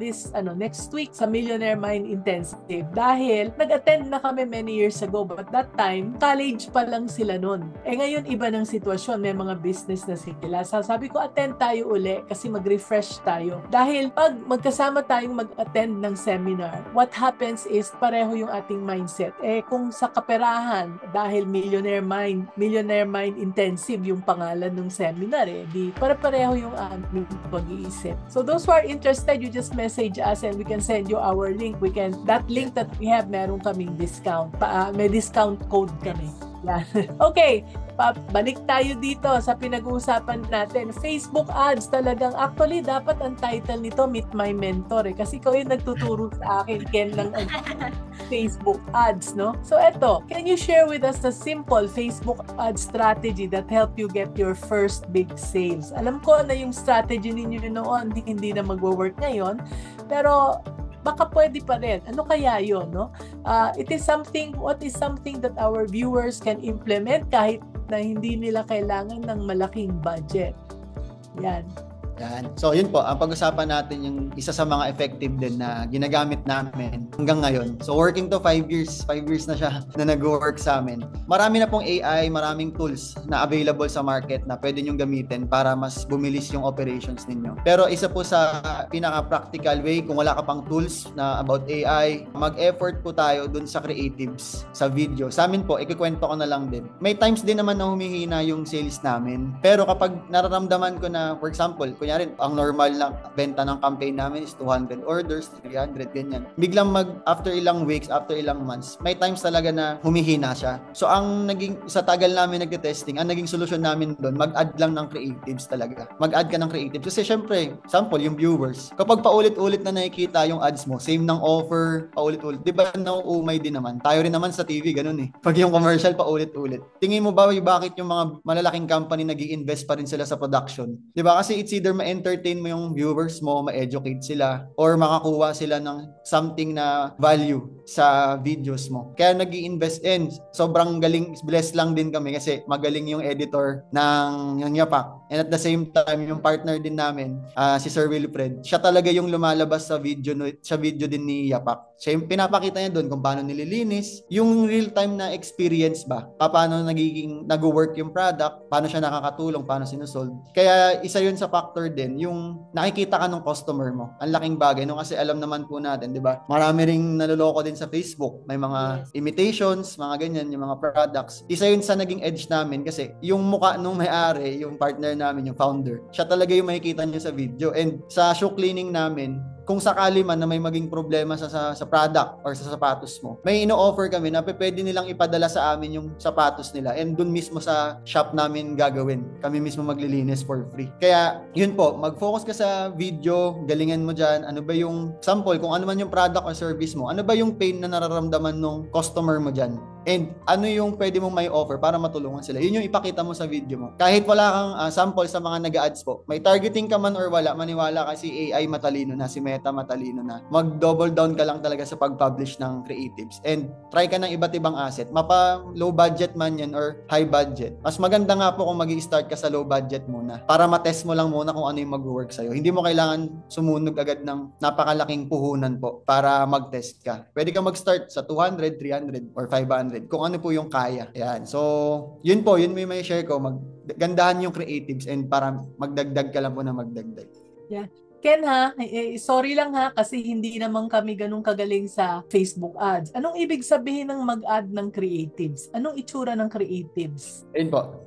next week sa Millionaire Mind Intensive. Dahil nag-attend na kami many years ago, but that time, college pa lang sila nun. Ngayon, iba ng sitwasyon. May mga business na sila. Sabi ko, attend tayo uli kasi mag-refresh tayo. Dahil pag magkasama tayong mag-attend ng seminar, what happens is pareho yung ating mindset. Kung sa kaperahan, dahil Millionaire Mind Intensive yung pangalan ng seminar di pare-pareho yung aming pag-iisip. So those who are interested, you just message us and we can send you our link. That link that we have, meron kaming discount. May discount code kami. Okay, balik tayo dito sa pinag-uusapan natin. Facebook ads talagang, actually dapat ang title nito, Meet My Mentor kasi ikaw yung nagtuturo sa akin, Ken, ng Facebook ads, no? So eto, can you share with us the simple Facebook ad strategy that help you get your first big sales? Alam ko na yung strategy ninyo noon hindi na magwo-work ngayon, pero baka pwede pa rin. Ano kaya yun, no? What is something that our viewers can implement kahit na hindi nila kailangan ng malaking budget? Yan. So yun po, ang pag-usapan natin yung isa sa mga effective din na ginagamit namin hanggang ngayon. So working to 5 years na siya na nag-work sa amin. Marami na pong AI, maraming tools na available sa market na pwede nyong gamitin para mas bumilis yung operations ninyo. Pero isa po sa pinaka-practical way, kung wala ka pang tools na about AI, mag-effort po tayo dun sa creatives, sa video. Sa amin po, ikikwento ko na lang din. May times din naman na humihina yung sales namin. Pero kapag nararamdaman ko na, for example, kunyari, ang normal na benta ng campaign namin is 200 orders, 300, ganyan. Biglang after ilang weeks, after ilang months, may times talaga na humihina siya. So, sa tagal namin nagte-testing, ang naging solusyon namin doon, mag-add lang ng creatives talaga. Mag-add ka ng creatives. Kasi syempre, sample, yung viewers. Kapag paulit-ulit na nakikita yung ads mo, same ng offer, paulit-ulit. Di ba nauumay din naman? Tayo rin naman sa TV, ganun eh. Pag yung commercial, paulit-ulit. Tingin mo ba bakit yung mga malalaking company nag-i-invest pa rin sila sa production? Di ba? Kasi it's either ma-entertain mo yung viewers mo, ma-educate sila, or makakuha sila ng something na value sa videos mo. Kaya nag-i-invest in. Sobrang galing, blessed lang din kami kasi magaling yung editor ng Yapak. And at the same time, yung partner din namin, si Sir Wilfred, siya talaga yung lumalabas sa video din ni Yapak. Siya yung pinapakita niya doon kung paano nililinis, yung real-time na experience ba, paano nag-work yung product, paano siya nakakatulong, paano sinusolve. Kaya isa yun sa factor din, yung nakikita ka ng customer mo. Ang laking bagay, no? Kasi alam naman po natin, di ba? Marami ring naloloko din sa Facebook. May mga imitations, mga ganyan, yung mga products. Isa yun sa naging edge namin kasi yung mukha nung may-ari, yung partner namin, yung founder, siya talaga yung makikita niyo sa video. And sa shoe cleaning namin, kung sakali man na may maging problema sa product or sa sapatos mo, may ino-offer kami na pwede nilang ipadala sa amin yung sapatos nila and dun mismo sa shop namin gagawin. Kami mismo maglilinis for free. Kaya, yun po, mag-focus ka sa video, galingan mo dyan, ano ba yung sample, kung ano man yung product or service mo, ano ba yung pain na nararamdaman ng customer mo dyan? And ano yung pwede mong may offer para matulungan sila. Yun yung ipakita mo sa video mo. Kahit wala kang sample sa mga nag-ads po, may targeting ka man or wala, maniwala kasi AI matalino na, si Meta matalino na. Mag-double down ka lang talaga sa pag-publish ng creatives. And try ka ng iba't ibang asset. Mapa low budget man yan or high budget. Mas maganda nga po kung mag-i-start ka sa low budget muna para matest mo lang muna kung ano yung mag-work sa'yo. Hindi mo kailangan sumunog agad ng napakalaking puhunan po para mag-test ka. Pwede ka mag-start sa 200, 300, or 500 kung ano po yung kaya. Ayan. So, yun po, yun may share ko. Gandahan yung creatives and para magdagdag ka lang po na magdagdag. Yeah. Ken sorry lang kasi hindi naman kami ganun kagaling sa Facebook ads. Anong ibig sabihin ng mag-add ng creatives? Anong itsura ng creatives? Ayun po.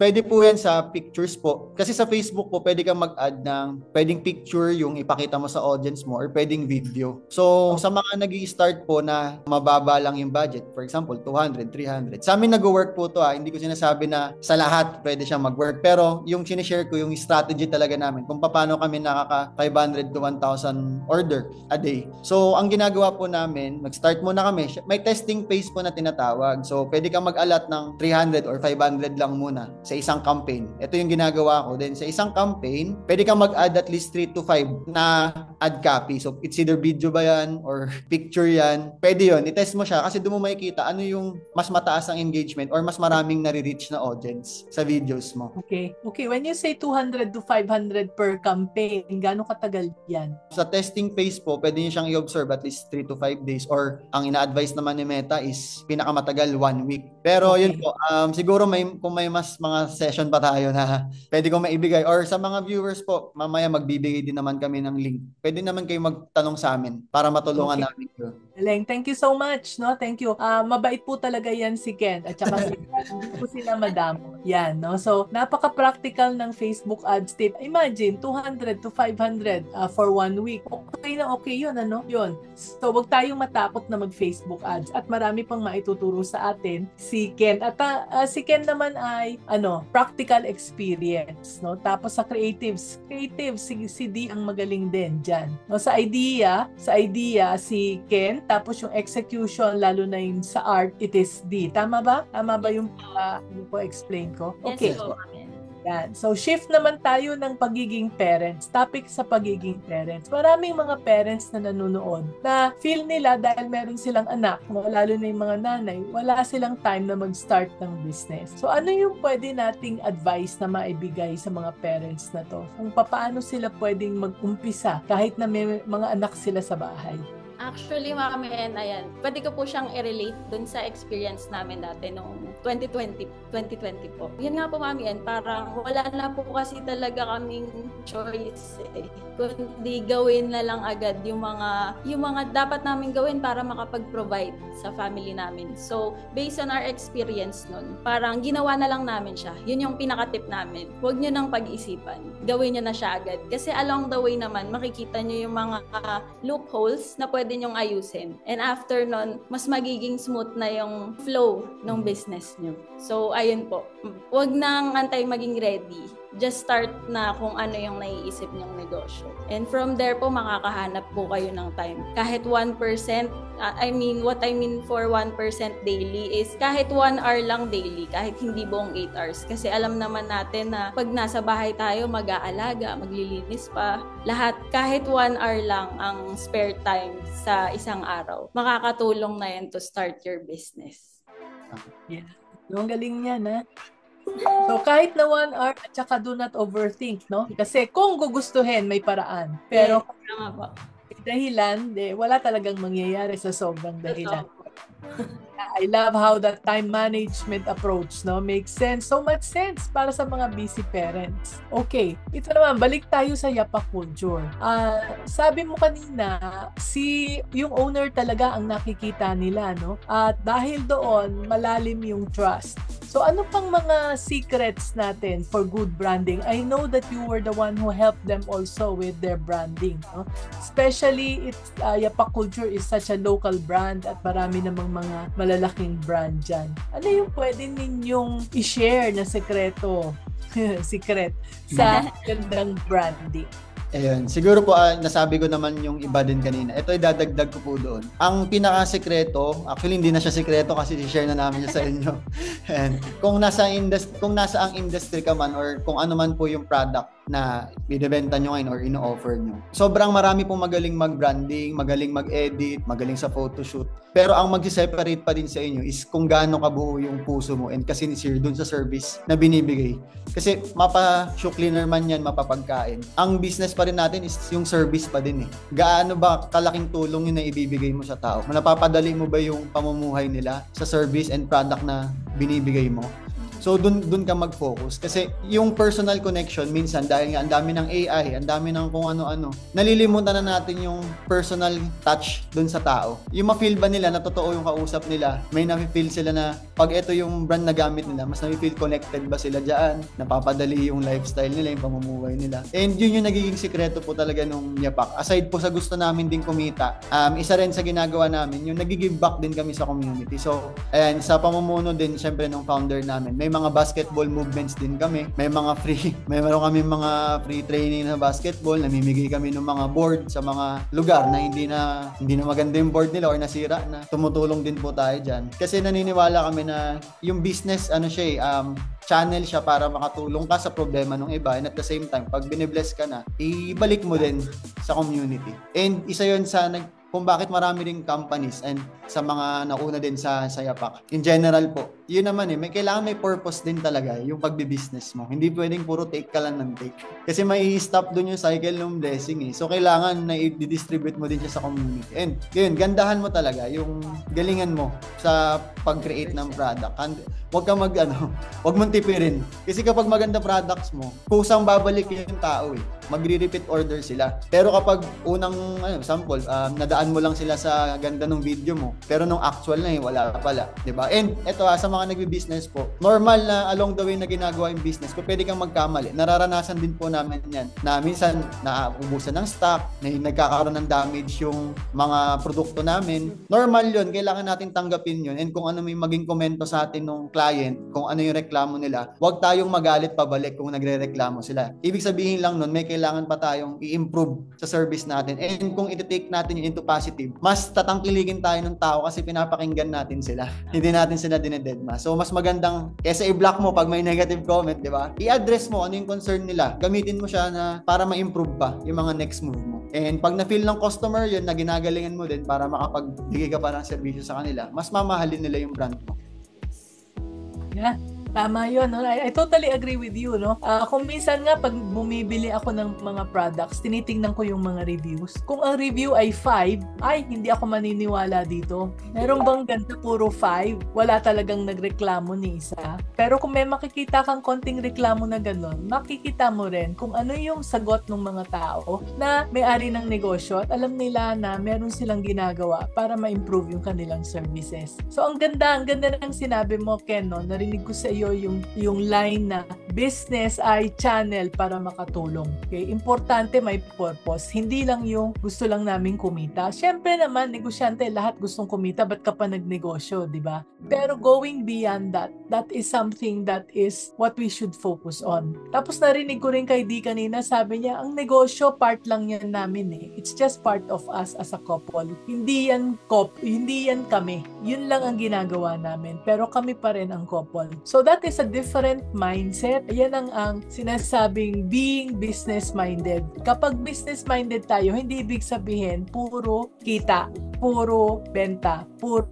Pwede po yan sa pictures po. Kasi sa Facebook po, pwede kang mag-add ng pwedeng picture yung ipakita mo sa audience mo or pwedeng video. So, sa mga nag-i-start po na mababa lang yung budget, for example, 200, 300. Sa amin nag-work po to hindi ko sinasabi na sa lahat pwede siyang mag-work. Pero yung sinishare ko, yung strategy talaga namin kung paano kami nakaka 500 to 1,000 order a day. So, ang ginagawa po namin, mag-start muna kami. May testing phase po na tinatawag. So, pwede kang mag-alat ng 300 or 500 lang muna sa isang campaign. Ito yung ginagawa ko. Then sa isang campaign, pwede kang mag-add at least 3 to 5 na ad copy. So it's either video ba yan or picture yan. Pwede yun. I-test mo siya kasi doon mo makikita ano yung mas mataas ang engagement or mas maraming nare-reach na audience sa videos mo. Okay. When you say 200 to 500 per campaign, gaano katagal yan? Sa testing phase po, pwede nyo siyang i-observe at least 3 to 5 days or ang ina-advise naman ni Meta is pinakamatagal 1 week. Pero yun po, siguro kung may mas mga session pa tayo na pwede kong maibigay or sa mga viewers po, mamaya magbibigay din naman kami ng link. Pwede naman kayo magtanong sa amin para matulungan namin kayo. Galing. Thank you so much, no? Thank you. Mabait po talaga yan si Ken at saka hindi po sila madamo. Yan, no? So, napaka-practical ng Facebook ads tip. Imagine, 200 to 500 for 1 week. Okay na okay yun, ano? Yun. So, wag tayong matakot na mag-Facebook ads at marami pang maituturo sa atin si Ken. At si Ken naman ay, practical experience, no? Tapos sa creatives, si D ang magaling din dyan. No? Sa idea, si Ken, tapos yung execution, lalo na yung sa art, it is D. Tama ba? Tama ba yung explain ko? Okay. Yes, po. Yan. So, shift naman tayo ng pagiging parents. Topic sa pagiging parents. Maraming mga parents na nanonood na feel nila dahil meron silang anak, lalo na yung mga nanay, wala silang time na mag-start ng business. So, ano yung pwede nating advice na maibigay sa mga parents na to? Kung paano sila pwedeng mag-umpisa kahit na may mga anak sila sa bahay? Actually, Mami En, ayan, pwede ko po siyang i-relate dun sa experience namin dati noong 2020 po. Yun nga po, Mami En, parang wala na po kasi talaga kaming choice kundi gawin na lang agad yung mga dapat namin gawin para makapag-provide sa family namin. So, based on our experience nun, parang ginawa na lang namin siya. Yun yung pinaka-tip namin. Huwag nyo nang pag-isipan. Gawin nyo na siya agad. Kasi along the way naman, makikita nyo yung mga loopholes na pwede nyong ayusin. And after nun, mas magiging smooth na yung flow ng business nyo. So, ayun po. Huwag nang antay maging ready. Just start na kung ano yung naiisip nyong negosyo. And from there po, makakahanap po kayo ng time. Kahit 1%, what I mean for 1% daily is kahit 1 hour lang daily, kahit hindi buong 8 hours. Kasi alam naman natin na pag nasa bahay tayo, mag-aalaga, maglilinis pa, lahat, kahit 1 hour lang ang spare time sa isang araw, makakatulong na yan to start your business. Yeah. Yung galing niya na. So, kahit na 1 hour, at saka do not overthink, no? Kasi kung gugustuhin, may paraan. Pero, tama po. Dahilan, wala talagang mangyayari sa sobrang dahilan. I love how that time management approach, no, makes sense. So much sense para sa mga busy parents. Okay, ito naman, balik tayo sa Yapa Culture. Sabi mo kanina, yung owner talaga ang nakikita nila, no? At dahil doon, malalim yung trust. So ano pang mga secrets natin for good branding? I know that you were the one who helped them also with their branding, no? Especially, Yapa Culture is such a local brand at marami namang mga malalaking brand dyan. Ano yung pwede ninyong i-share na sekreto, secret sa gandang branding? Ayun. Siguro po, nasabi ko naman yung iba din kanina. Ito ay dadagdag ko po doon. Ang pinaka-sekreto, actually hindi na siya sekreto kasi i-share na namin siya sa inyo. And kung nasa ang industry ka man or kung ano man po yung product na binibenta nyo ngayon or ino-offer nyo. Sobrang marami pong magaling mag-branding, magaling mag-edit, magaling sa photoshoot. Pero ang mag-separate pa din sa inyo is kung gaano kabuo yung puso mo and kasinisir dun sa service na binibigay. Kasi mapa-shoe cleaner man yan, mapapagkain. Ang business pa rin natin is yung service pa din eh. Gaano ba kalaking tulong yun na ibibigay mo sa tao? Napapadali mo ba yung pamumuhay nila sa service and product na binibigay mo? So, dun ka mag-focus. Kasi yung personal connection, minsan, dahil nga ang dami ng AI, ang dami ng kung ano-ano, nalilimutan na natin yung personal touch dun sa tao. Yung ma-feel ba nila na totoo yung kausap nila? May na-feel sila na pag ito yung brand na gamit nila, mas na-feel connected ba sila dyan? Napapadali yung lifestyle nila, yung pamumuhay nila. And yun yung nagiging sikreto po talaga nung Yapak. Aside po sa gusto namin din kumita, isa rin sa ginagawa namin, yung nag-give back din kami sa community. So, ayan, sa pamumuno din, syempre, nung founder namin, may mga basketball movements din kami. Meron kami mga free training na basketball, namimigay kami ng mga board sa mga lugar na hindi na maganda yung board nila or nasira na. Tumutulong din po tayo diyan. Kasi naniniwala kami na yung business channel siya para makatulong ka sa problema ng iba, and at the same time, pag binibless ka na, ibalik mo din sa community. And isa yun sa kung bakit marami ring companies and sa mga nauna din sa Yapak. In general po, yun naman may kailangan may purpose din talaga yung pagbi-business mo. Hindi pwedeng puro take ka lang ng take. Kasi may stop dun yung cycle ng blessing eh. So, kailangan na i-distribute mo din siya sa community. And yun, gandahan mo talaga yung galingan mo sa pag-create ng product. And wag mong tipirin. Kasi kapag maganda products mo, kusang babalik yung tao eh. Magre-repeat order sila. Pero kapag unang sample, nadaan mo lang sila sa ganda ng video mo, pero nung actual na wala pala, 'di ba? And eto sa mga nagbi-business po, normal na along the way na ginagawa yung business, pwede kang magkamali. Nararanasan din po namin 'yan. Na minsan nauubusan ng stock, na nagkakaroon ng damage yung mga produkto namin. Normal 'yun, kailangan natin tanggapin 'yun. And kung ano may maging komento sa atin ng client, kung ano yung reklamo nila, huwag tayong magalit pabalik kung nagrereklamo sila. Ibig sabihin lang nun, may kailangan pa tayong i-improve sa service natin. And kung i-take natin yun into positive, mas tatangkiligin tayo ng tao kasi pinapakinggan natin sila. Hindi natin sila dinededma. So, mas magandang, kesa i-block mo pag may negative comment, di ba? I-address mo ano yung concern nila. Gamitin mo siya na para ma-improve pa yung mga next move mo. And pag na-feel ng customer yun, na ginagalingan mo din para makapagbigay ka pa ng servisyo sa kanila, mas mamahalin nila yung brand mo. Yeah. Tama yun. No? I totally agree with you. No? Kung minsan nga, pag bumibili ako ng mga products, tinitingnan ko yung mga reviews. Kung ang review ay 5, ay, hindi ako maniniwala dito. Merong bang ganito puro 5? Wala talagang nagreklamo ni isa. Pero kung may makikita kang konting reklamo na gano'n, makikita mo rin kung ano yung sagot ng mga tao na may-ari ng negosyo at alam nila na meron silang ginagawa para ma-improve yung kanilang services. So, ang ganda ng sinabi mo, Ken, no? Narinig ko sa iyo yung line na business ay channel para makatulong. Okay? Importante may purpose. Hindi lang yung gusto lang namin kumita. Siyempre naman, negosyante, lahat gustong kumita, ba't ka pa nagnegosyo, di ba? Pero going beyond that is something that is what we should focus on. Tapos narinig ko rin kay Dee kanina, sabi niya, ang negosyo, part lang yan namin eh. It's just part of us as a couple. Hindi yan kami. Yun lang ang ginagawa namin. Pero kami pa rin ang couple. So that is a different mindset. Yan ang sinasabing being business-minded. Kapag business-minded tayo, hindi ibig sabihin puro kita, puro benta, puro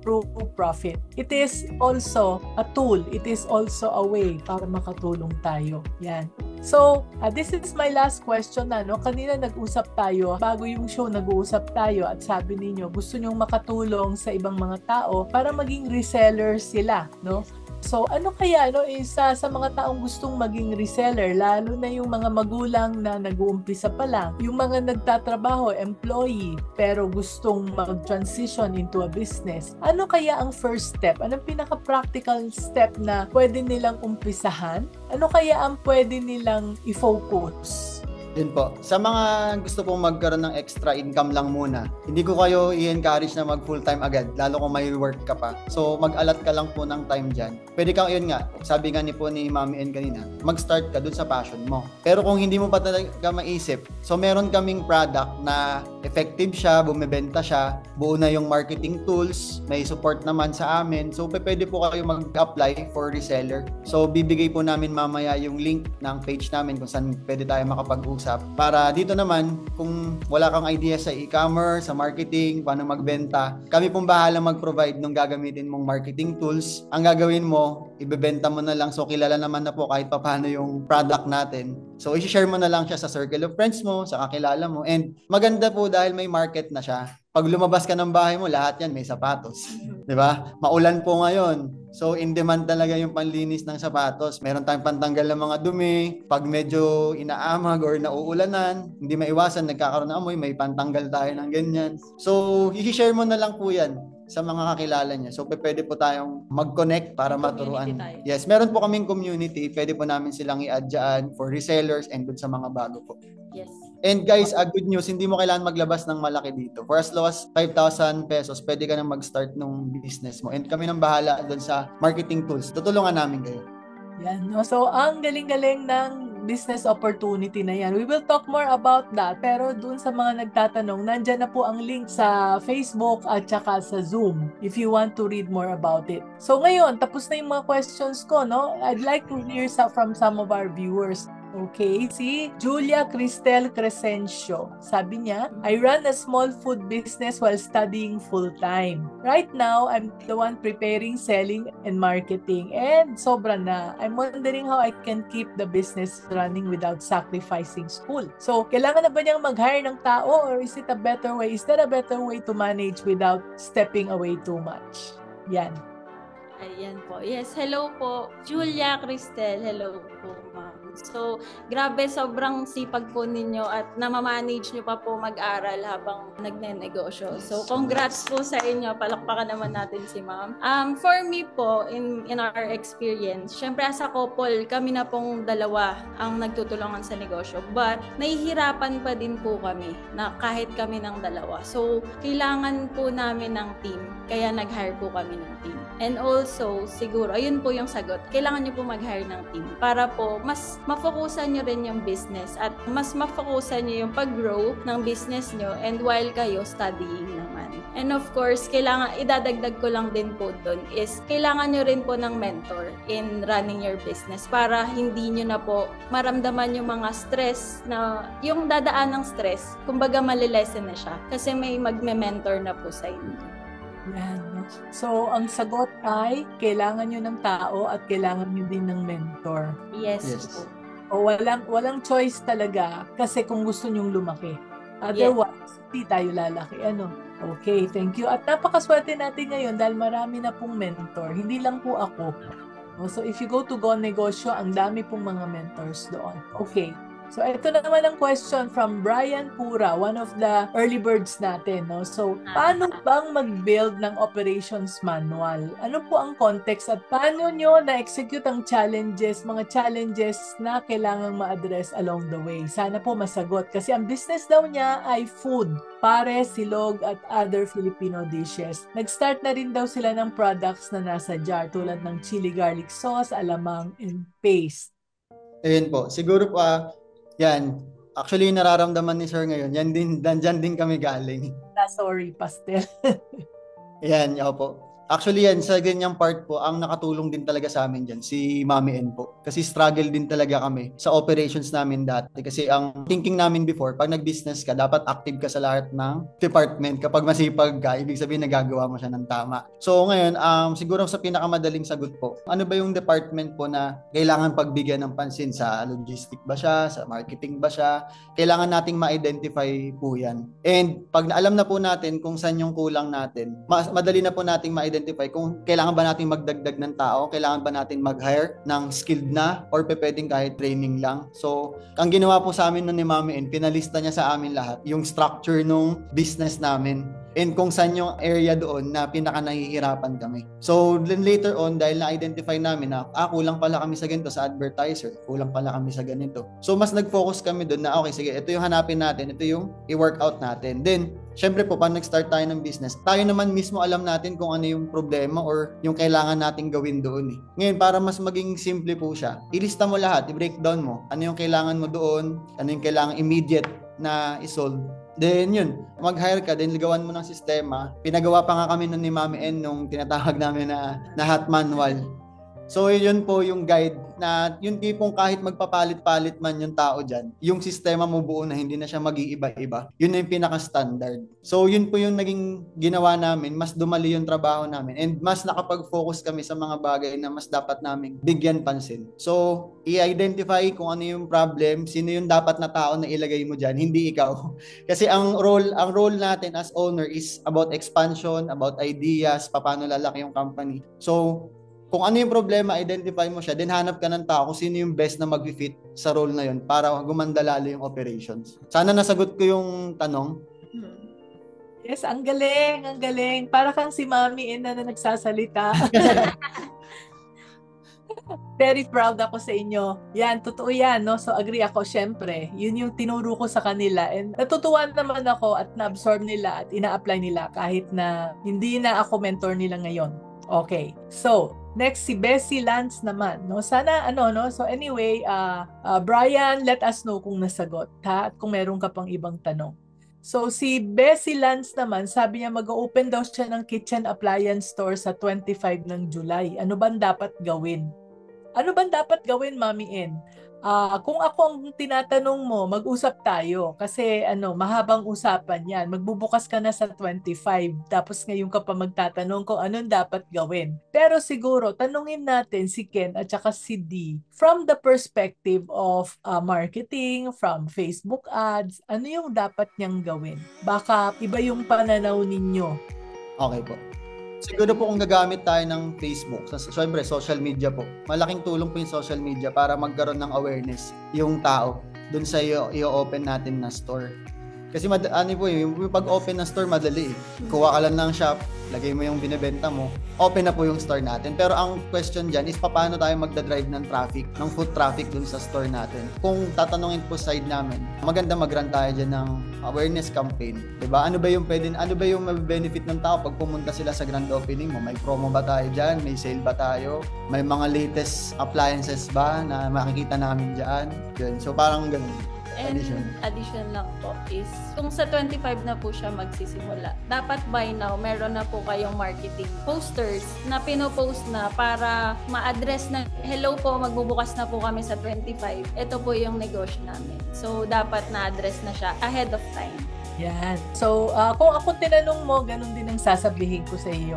profit. It is also a tool. It is also a way para makatulong tayo. Yan. So, this is my last question na, no? Kanina nag-usap tayo, bago yung show nag-uusap tayo at sabi ninyo, gusto nyong makatulong sa ibang mga tao para maging resellers sila, no? So, ano kaya, no, isa sa mga taong gustong maging reseller, lalo na yung mga magulang na nag-uumpisa pa lang, yung mga nagtatrabaho, employee, pero gustong mag-transition into a business, ano kaya ang first step? Anong pinaka-practical step na pwede nilang umpisahan? Ano kaya ang pwede nilang i-focus? Yun po. Sa mga gusto pong magkaroon ng extra income lang muna, hindi ko kayo i-encourage na mag full-time agad, lalo kung may work ka pa. So, mag-alat ka lang po ng time dyan. Pwede kang, yun nga, sabi nga ni Mami N kanina, mag-start ka dun sa passion mo. Pero kung hindi mo pa talaga maisip, so meron kaming product na effective siya, bumibenta siya, buo na yung marketing tools, may support naman sa amin. So, pwede po kayo mag-apply for reseller. So, bibigay po namin mamaya yung link ng page namin kung saan pwede tayo makapag-usap. Para dito naman, kung wala kang idea sa e-commerce, sa marketing, paano magbenta, kami pong bahala mag-provide ng gagamitin mong marketing tools. Ang gagawin mo, ibebenta mo na lang, so kilala naman na po kahit paano yung product natin. So, i-share mo na lang siya sa circle of friends mo, sa kakilala mo. And maganda po dahil may market na siya. Pag lumabas ka ng bahay mo, lahat yan may sapatos. 'Di ba? Maulan po ngayon. So, in demand talaga yung panlinis ng sapatos. Meron tayong pantanggal ng mga dumi. Pag medyo inaamag or nauulanan, hindi maiwasan, nagkakaroon ng amoy, may pantanggal tayo ng ganyan. So, i-share mo na lang po yan sa mga kakilala niya. So, pwede po tayong mag-connect para maturuan. Yes, meron po kaming community. Pwede po namin silang i-add dyan for resellers and dun sa mga bago po. Yes. And guys, good news, hindi mo kailangan maglabas ng malaki dito. For as low as 5,000 pesos, pwede ka na mag-start ng business mo. And kami nang bahala doon sa marketing tools. Tutulungan namin kayo. Yan. No? So, ang galing-galing ng business opportunity na yan. We will talk more about that. Pero dun sa mga nagtatanong, nandyan na po ang link sa Facebook at saka sa Zoom if you want to read more about it. So, ngayon, tapos na yung mga questions ko, no? I'd like to hear from some of our viewers. Okay, si Julia Cristel Crescencio. Sabi niya, I run a small food business while studying full-time. Right now, I'm the one preparing, selling, and marketing. And sobra na. I'm wondering how I can keep the business running without sacrificing school. So, kailangan na ba niyang mag-hire ng tao or is it a better way? Is there a better way to manage without stepping away too much? Yan. Ayan po. Yes, hello po. Julia Cristel, hello po, ma'am. So, grabe, sobrang sipag po ninyo at namamanage nyo pa po mag-aral habang nagne-negosyo. So, congrats po sa inyo. Palakpakan naman natin si ma'am. For me po, in our experience, syempre as a couple, kami na pong dalawa ang nagtutulungan sa negosyo. But, nahihirapan pa din po kami na kahit kami ng dalawa. So, kailangan po namin ng team. Kaya nag-hire po kami ng team. And also, siguro, ayun po yung sagot. Kailangan nyo po mag-hire ng team para po mas mafokusan nyo rin yung business at mas mafokusan nyo yung pag-grow ng business nyo and while kayo studying naman. And of course, kailangan, idadagdag ko lang din po dun is kailangan nyo rin po ng mentor in running your business para hindi nyo na po maramdaman yung mga stress na, yung dadaan ng stress, kumbaga malilesen na siya kasi may magme-mentor na po sa inyo. Yan, no? So, ang sagot ay kailangan nyo ng tao at kailangan nyo din ng mentor. Yes, Yes. po. O walang choice talaga kasi kung gusto nyong lumaki. Otherwise, hindi tayo lalaki. Ano? Okay, thank you. At napakaswerte natin ngayon dahil marami na pong mentor. Hindi lang po ako. No? So, if you go to Go Negosyo, ang dami pong mga mentors doon. Okay. So, ito naman ang question from Brian Pura, one of the early birds natin. No? So, paano bang mag-build ng operations manual? Ano po ang context at paano nyo na-execute ang mga challenges na kailangang ma-address along the way? Sana po masagot. Kasi ang business daw niya ay food, pare, silog, at other Filipino dishes. Nag-start na rin daw sila ng products na nasa jar tulad ng chili garlic sauce, alamang, and paste. Ayun po. Siguro po, yan. Actually, yung nararamdaman ni Sir ngayon, dyan din kami galing. Sorry, pastel. Yan, po. Actually yan, sa ganyang part po, ang nakatulong din talaga sa amin dyan, si Mami N po. Kasi struggle din talaga kami sa operations namin dati. Kasi ang thinking namin before, pag nag-business ka, dapat active ka sa lahat ng department. Kapag masipag ka, ibig sabihin nagagawa mo siya ng tama. So ngayon, siguro sa pinakamadaling sagot po, ano ba yung department po na kailangan pagbigyan ng pansin? Sa logistic ba siya? Sa marketing ba siya? Kailangan nating ma-identify po yan. And pag alam na po natin kung saan yung kulang natin, madali na po nating ma-identify kung kailangan ba natin magdagdag ng tao, kailangan ba natin mag-hire ng skilled na or pwedeng kahit training lang. So, ang ginawa po sa amin ni Mami N, pinalista niya sa amin lahat yung structure nung business namin and kung saan yung area doon na pinaka nahihirapan kami. So, then later on, dahil na-identify namin na kulang pala kami sa ganito, sa advertiser, kulang pala kami sa ganito. So, mas nag-focus kami doon na okay, sige, ito yung hanapin natin, ito yung i-workout natin. Then, syempre po, pag nag-start tayo ng business, tayo naman mismo alam natin kung ano yung problema or yung kailangan nating gawin doon. Ngayon, para mas maging simple po siya, ilista mo lahat, i-breakdown mo. Ano yung kailangan mo doon, ano yung kailangan immediate na isolve. Then yun, mag-hire ka, then ligawan mo ng sistema. Pinagawa pa nga kami nun ni Mami N nung tinatawag namin na hot manual. So yun po yung guide na yung tipong kahit magpapalit-palit man yung tao dyan, yung sistema mo buo na hindi na siya mag-iiba-iba. Yun na yung pinaka-standard. So yun po yung naging ginawa namin, mas dumali yung trabaho namin and mas nakapag-focus kami sa mga bagay na mas dapat namin bigyan pansin. So i-identify kung ano yung problem, sino yung dapat na tao na ilagay mo dyan, hindi ikaw. Kasi ang role natin as owner is about expansion, about ideas, paano lalaki yung company. So kung ano yung problema, identify mo siya, then hanap ka ng tao kung sino yung best na mag-fit sa role na yun para gumanda lalo yung operations. Sana nasagot ko yung tanong. Yes, ang galing, ang galing. Para kang si Mami N na nagsasalita. Very proud ako sa inyo. Yan, totoo yan, no? So, agree ako, syempre. Yun yung tinuro ko sa kanila. And natutuwa naman ako at na-absorb nila at ina-apply nila kahit na hindi na ako mentor nila ngayon. Okay. So, next, si Bessie Lance naman, no? Sana, no? So, anyway, Brian, let us know kung nasagot, ha? At kung meron ka pang ibang tanong. So, si Bessie Lance naman, sabi niya mag-open daw siya ng kitchen appliance store sa 25 ng July. Ano bang dapat gawin? Ano bang dapat gawin, Mami N? Kung ako ang tinatanong mo, mag-usap tayo. Kasi mahabang usapan yan. Magbubukas ka na sa 25. Tapos ngayon ka pa magtatanong kung anong dapat gawin. Pero siguro, tanungin natin si Ken at saka si D from the perspective of marketing, from Facebook ads, ano yung dapat niyang gawin? Baka iba yung pananaw ninyo. Okay po. Siguro po kung gagamit tayo ng Facebook, syempre social media po, malaking tulong po yung social media para magkaroon ng awareness yung tao dun sa i-open natin na store. Kasi yung pag-open ng store madali. Kuha ka lang ng shop, lagay mo yung binebenta mo, open na po yung store natin. Pero ang question dyan is paano tayo magdadrive ng traffic, ng foot traffic dun sa store natin. Kung tatanungin po side namin, maganda mag-run tayo dyan ng awareness campaign. Diba? Ano ba yung benefit ng tao pag pumunta sila sa grand opening mo? May promo ba tayo dyan? May sale ba tayo? May mga latest appliances ba na makikita namin dyan? Yun. So parang ganun. And addition lang po is, kung sa 25 na po siya magsisimula, dapat by now, meron na po kayong marketing posters na pinopost na para ma-address na, hello po, magbubukas na po kami sa 25. Ito po yung negosyo namin. So, dapat na-address na siya ahead of time. Yan. So, kung ako tinanong mo, ganun din ang sasabihin ko sa iyo.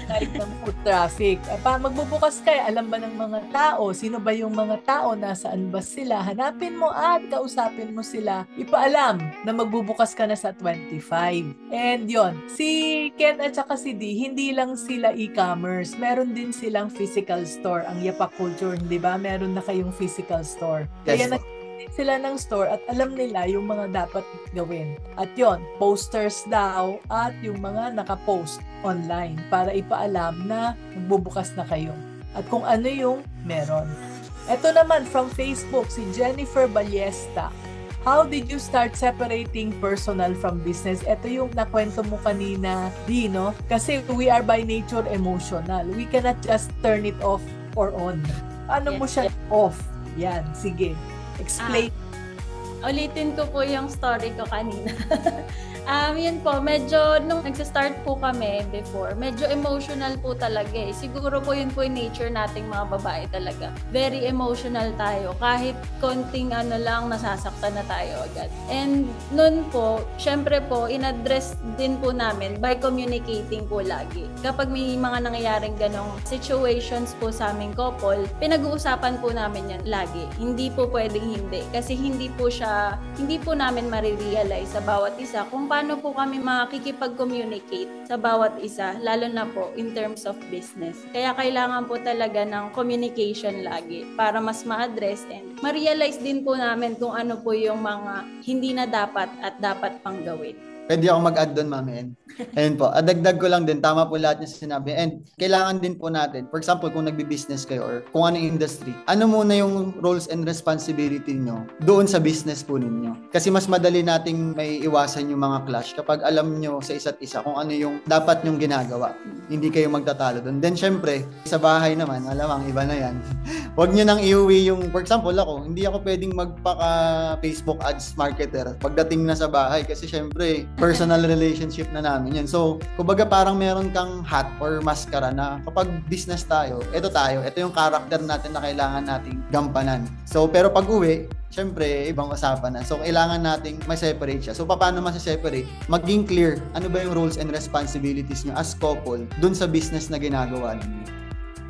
Kahit ng foot traffic. Magbubukas ka, alam ba ng mga tao? Sino ba yung mga tao? Nasaan ba sila? Hanapin mo at kausapin mo sila. Ipaalam na magbubukas ka na sa 25. And yon, si Ken at saka si D, hindi lang sila e-commerce. Meron din silang physical store. Ang Yapa Culture, di ba? Meron na kayong physical store. Yes, Kaya sila ng store at alam nila yung mga dapat gawin. At yon, posters daw at yung mga nakapost online para ipaalam na magbubukas na kayo. At kung ano yung meron. Ito naman from Facebook, si Jennifer Ballesta. How did you start separating personal from business? Ito yung nakwento mo kanina, Dino. Kasi we are by nature emotional. We cannot just turn it off or on. Paano mo siya off? Yan, sige. Explain. Ulitin ko po yung story ko kanina. Yun po, medyo nung nagsa-start po kami before, medyo emotional po talaga eh. Siguro po yun po yung nature nating mga babae talaga. Very emotional tayo. Kahit konting lang, nasasaktan na tayo agad. And nun po, syempre po, in-address din po namin by communicating po lagi. Kapag may mga nangyayaring ganong situations po sa aming couple, pinag-uusapan po namin yan lagi. Hindi po pwedeng hindi. Kasi hindi po namin marirealize sa bawat isa kung paano po kami makikipag-communicate sa bawat isa, lalo na po in terms of business. Kaya kailangan po talaga ng communication lagi para mas ma-address and ma-realize din po namin kung ano po yung mga hindi na dapat at dapat pang gawin. Pwede ako mag-add doon, Mami En. Ayun po, adagdag ko lang din, tama po lahat yung sinabi. And kailangan din po natin, for example, kung nagbi-business kayo or kung ano yung industry, ano muna yung roles and responsibility nyo doon sa business po ninyo. Kasi mas madali nating may iwasan yung mga clash kapag alam nyo sa isa't isa kung ano yung dapat nyong ginagawa. Hindi kayo magtatalo doon. Then syempre, sa bahay naman, alamang iba na yan. Huwag nyo nang iuwi yung, for example ako, hindi ako pwedeng magpaka-Facebook ads marketer pagdating na sa bahay kasi syempre, personal relationship na namin yan. So, kumbaga parang meron kang hat or maskara na kapag business tayo, ito yung character natin na kailangan nating gampanan. So, pero pag uwi, syempre, ibang usapan na. So, kailangan nating ma-separate siya. So, paano ma-separate? Maging clear, ano ba yung roles and responsibilities nyo as couple dun sa business na ginagawa ninyo.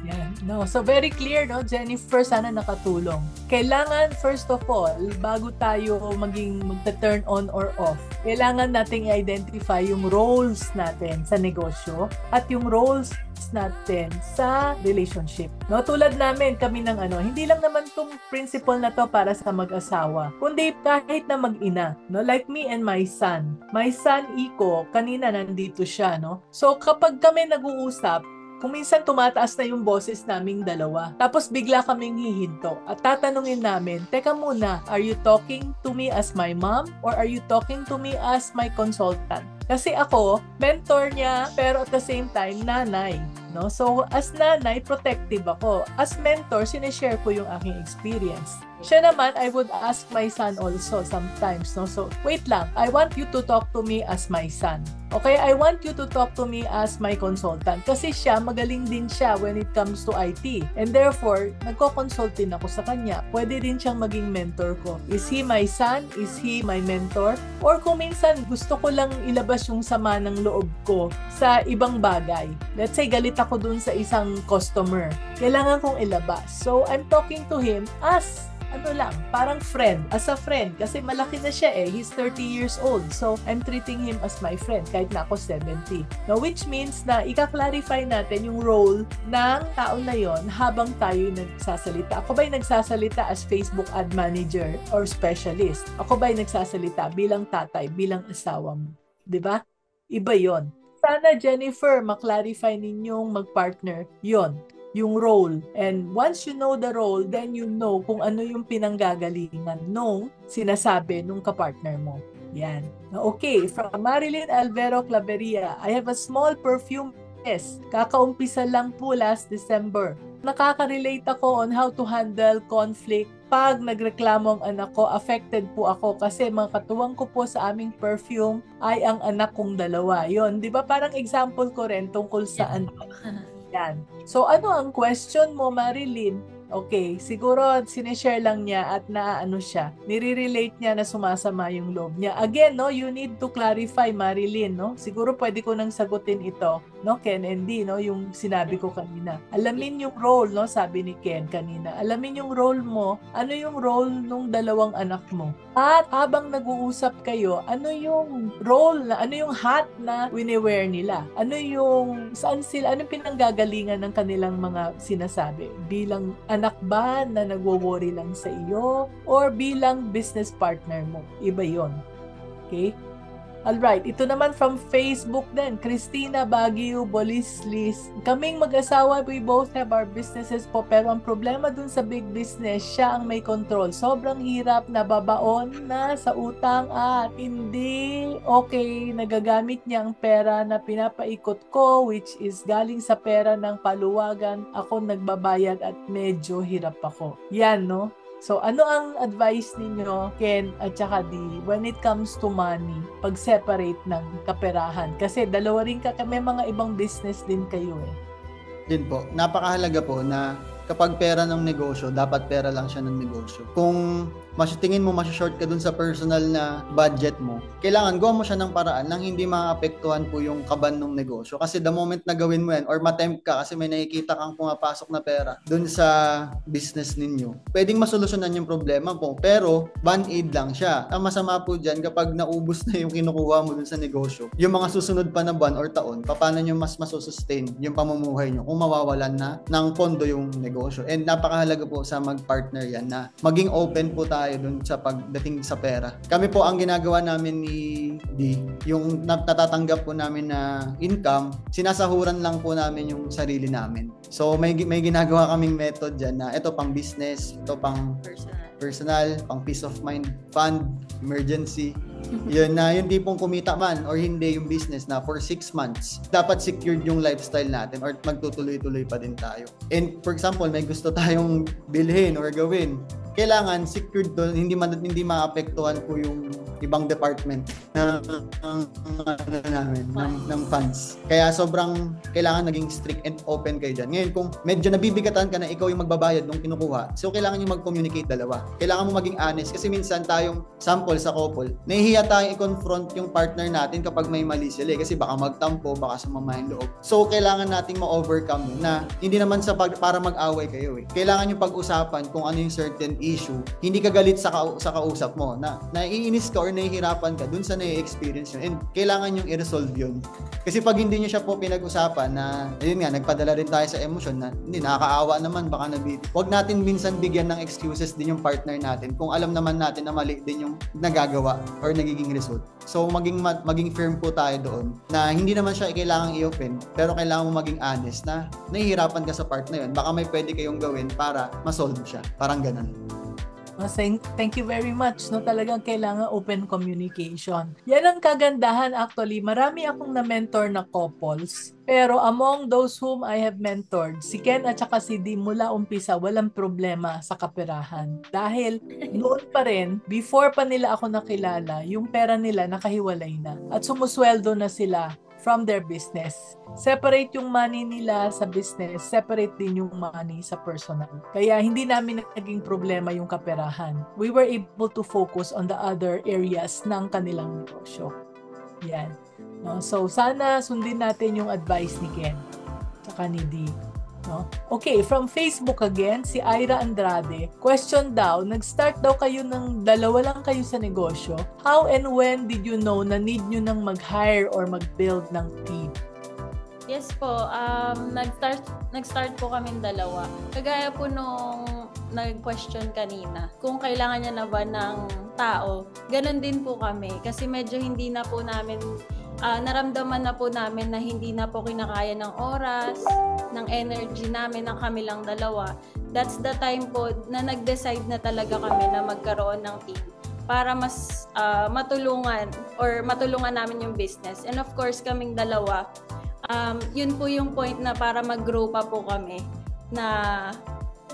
Yan. No, so very clear, no, Jennifer, sana nakatulong. Kailangan, first of all, bago tayo magta-turn on or off, kailangan nating i-identify yung roles natin sa negosyo at yung roles natin sa relationship. No, tulad namin, kami ng hindi lang naman tong principle na to para sa mag-asawa, kundi kahit na mag-ina, no, like me and my son. My son Iko, kanina nandito siya, no. So kapag kami nag-uusap, kung minsan tumataas na yung boses naming dalawa. Tapos bigla kaming hihinto. At tatanungin namin, teka muna, are you talking to me as my mom? Or are you talking to me as my consultant? Kasi ako, mentor niya, pero at the same time, nanay. No? So, as nanay, protective ako. As mentor, sinishare ko yung aking experience. Siya naman, I would ask my son also sometimes. No? So, wait lang, I want you to talk to me as my son. Okay, I want you to talk to me as my consultant. Kasi siya, magaling din siya when it comes to IT. And therefore, nagko-consult din ako sa kanya. Pwede din siyang maging mentor ko. Is he my son? Is he my mentor? Or kung minsan, gusto ko lang ilabas yung sama ng loob ko sa ibang bagay. Let's say, galit ako dun sa isang customer. Kailangan kong ilabas. So, I'm talking to him as parang friend, as a friend. Kasi malaki na siya eh. He's 30 years old. So, I'm treating him as my friend kahit na ako 70. Now, which means na ika-clarify natin yung role ng tao na yon habang tayo nagsasalita. Ako ba'y nagsasalita as Facebook ad manager or specialist? Ako ba'y nagsasalita bilang tatay, bilang asawa mo? Diba? Iba yon. Sana, Jennifer, maklarify ninyong mag-partner yon, yung role. And once you know the role, then you know kung ano yung pinanggagalingan nung sinasabi nung kapartner mo. Yan. Okay, from Marilyn Alvero Claveria, I have a small perfume business. Kakaumpisa lang po last December. Nakaka-relate ako on how to handle conflict. Pag nagreklamo ang anak ko, affected po ako kasi mga katuwang ko po sa aming perfume ay ang anak kong dalawa. Yon, di ba parang example ko rin tungkol sa anak. Yan. So, ano ang question mo, Marilyn? Okay, siguro sinishare lang niya at naaano siya. Nire-relate niya na sumasama yung loob niya. Again, no, you need to clarify, Marilyn, no? Siguro pwede ko nang sagutin ito, no, Ken and D, no, yung sinabi ko kanina. Alamin yung role, no, sabi ni Ken kanina. Alamin yung role mo, ano yung role nung dalawang anak mo. At habang nag-uusap kayo, ano yung role na, ano yung hat na wini-wear nila? Ano yung, saan sila, anong pinanggagalingan ng kanilang mga sinasabi? Bilang anak ba na nagwo-worry lang sa iyo or bilang business partner mo? Iba yon. Okay? Alright, ito naman from Facebook din. Christina Baguio Bolislis. Kaming mag-asawa, we both have our businesses po, pero ang problema dun sa big business, siya ang may control. Sobrang hirap, nababaon na sa utang at hindi okay. Nagagamit niya ang pera na pinapaikot ko, which is galing sa pera ng paluwagan. Ako nagbabayad at medyo hirap ako. Yan, no? So, ano ang advice ninyo, Ken at saka Dee, when it comes to money, pag-separate ng kaperahan? Kasi dalawa rin may mga ibang business din kayo eh. Yun po, napakahalaga po na kapag pera ng negosyo, dapat pera lang siya ng negosyo. Kung tingin mo short ka dun sa personal na budget mo, kailangan gawa mo siya ng paraan nang hindi maapektuhan po yung kaban ng negosyo. Kasi the moment na gawin mo yan or matempt ka kasi may nakikita kang pumapasok na pera dun sa business ninyo, pwedeng masolusyonan yung problema po. Pero band-aid lang siya. Ang masama po dyan kapag naubos na yung kinukuha mo dun sa negosyo, yung mga susunod pa na buwan or taon, paano nyo mas masusustain yung pamumuhay nyo kung mawawalan na ng pondo yung negosyo. And napakahalaga po sa mag-partner yan na maging open po tayo dun sa pagdating sa pera. Kami po ang ginagawa namin ni D, yung natatanggap po namin na income, sinasahuran lang po namin yung sarili namin. So may ginagawa kaming method dyan na ito pang business, ito pang personal, pang peace of mind fund, emergency. Yun na yung tipong kumita man or hindi yung business na for 6 months, dapat secured yung lifestyle natin or magtutuloy-tuloy pa din tayo. And for example, may gusto tayong bilhin or gawin, kailangan secured doon, hindi maapektuhan po yung ibang department ng funds. Kaya sobrang kailangan naging strict and open kayo dyan. Ngayon, kung medyo nabibigatan ka na ikaw yung magbabayad nung kinukuha, so kailangan yung mag-communicate dalawa. Kailangan mo maging honest kasi minsan tayong sample sa couple, nahihiya tayong i-confront yung partner natin kapag may mali sila kasi baka magtampo, baka sumama yung loob. So kailangan nating ma-overcome na hindi naman para mag-away kayo eh. Kailangan yung pag-usapan kung ano yung certain issue. Hindi ka galit sa kausap mo na naiinis ka or nahihirapan ka dun sa nai-experience yun. And kailangan yung i-resolve yun. Kasi pag hindi nyo siya po pinag-usapan na, ayun nga, nagpadala rin tayo sa emosyon na hindi, nakakaawa naman, baka nabiti. Huwag natin minsan bigyan ng excuses din yung partner natin kung alam naman natin na mali din yung nagagawa or nagiging result. So maging firm po tayo doon na hindi naman siya kailangang i-open pero kailangan mo maging honest na nahihirapan ka sa part na yun. Baka may pwede kayong gawin para ma-solve siya. Parang ganun. Thank you very much. No, talagang kailangan open communication. Yan ang kagandahan actually. Marami akong na-mentor na couples. Pero among those whom I have mentored, si Ken at saka si Dee mula umpisa, walang problema sa kaperahan. Dahil noon pa rin, before pa nila ako nakilala, yung pera nila nakahiwalay na. At sumusweldo na sila from their business. Separate yung money nila sa business, separate din yung money sa personal. Kaya hindi namin naging problema yung kaperahan. We were able to focus on the other areas ng kanilang negosyo. Yan. No? So, sana sundin natin yung advice ni Ken tsaka ni Dee. No? Okay, from Facebook again, si Ira Andrade. Question daw, nag-start daw kayo ng dalawa lang kayo sa negosyo. How and when did you know na need nyo nang mag-hire or mag-build ng team? Yes po, nag-start po kaming dalawa. Kagaya po nung nag-question kanina, kung kailangan niya na ba ng tao, ganun din po kami. Kasi medyo hindi na po namin, naramdaman na po namin na hindi na po kinakaya ng oras, ng energy namin ng kami lang dalawa. That's the time po na nag-decide na talaga kami na magkaroon ng team para mas matulungan namin yung business. And of course, kaming dalawa, yun po yung point na para mag-grow pa po kami na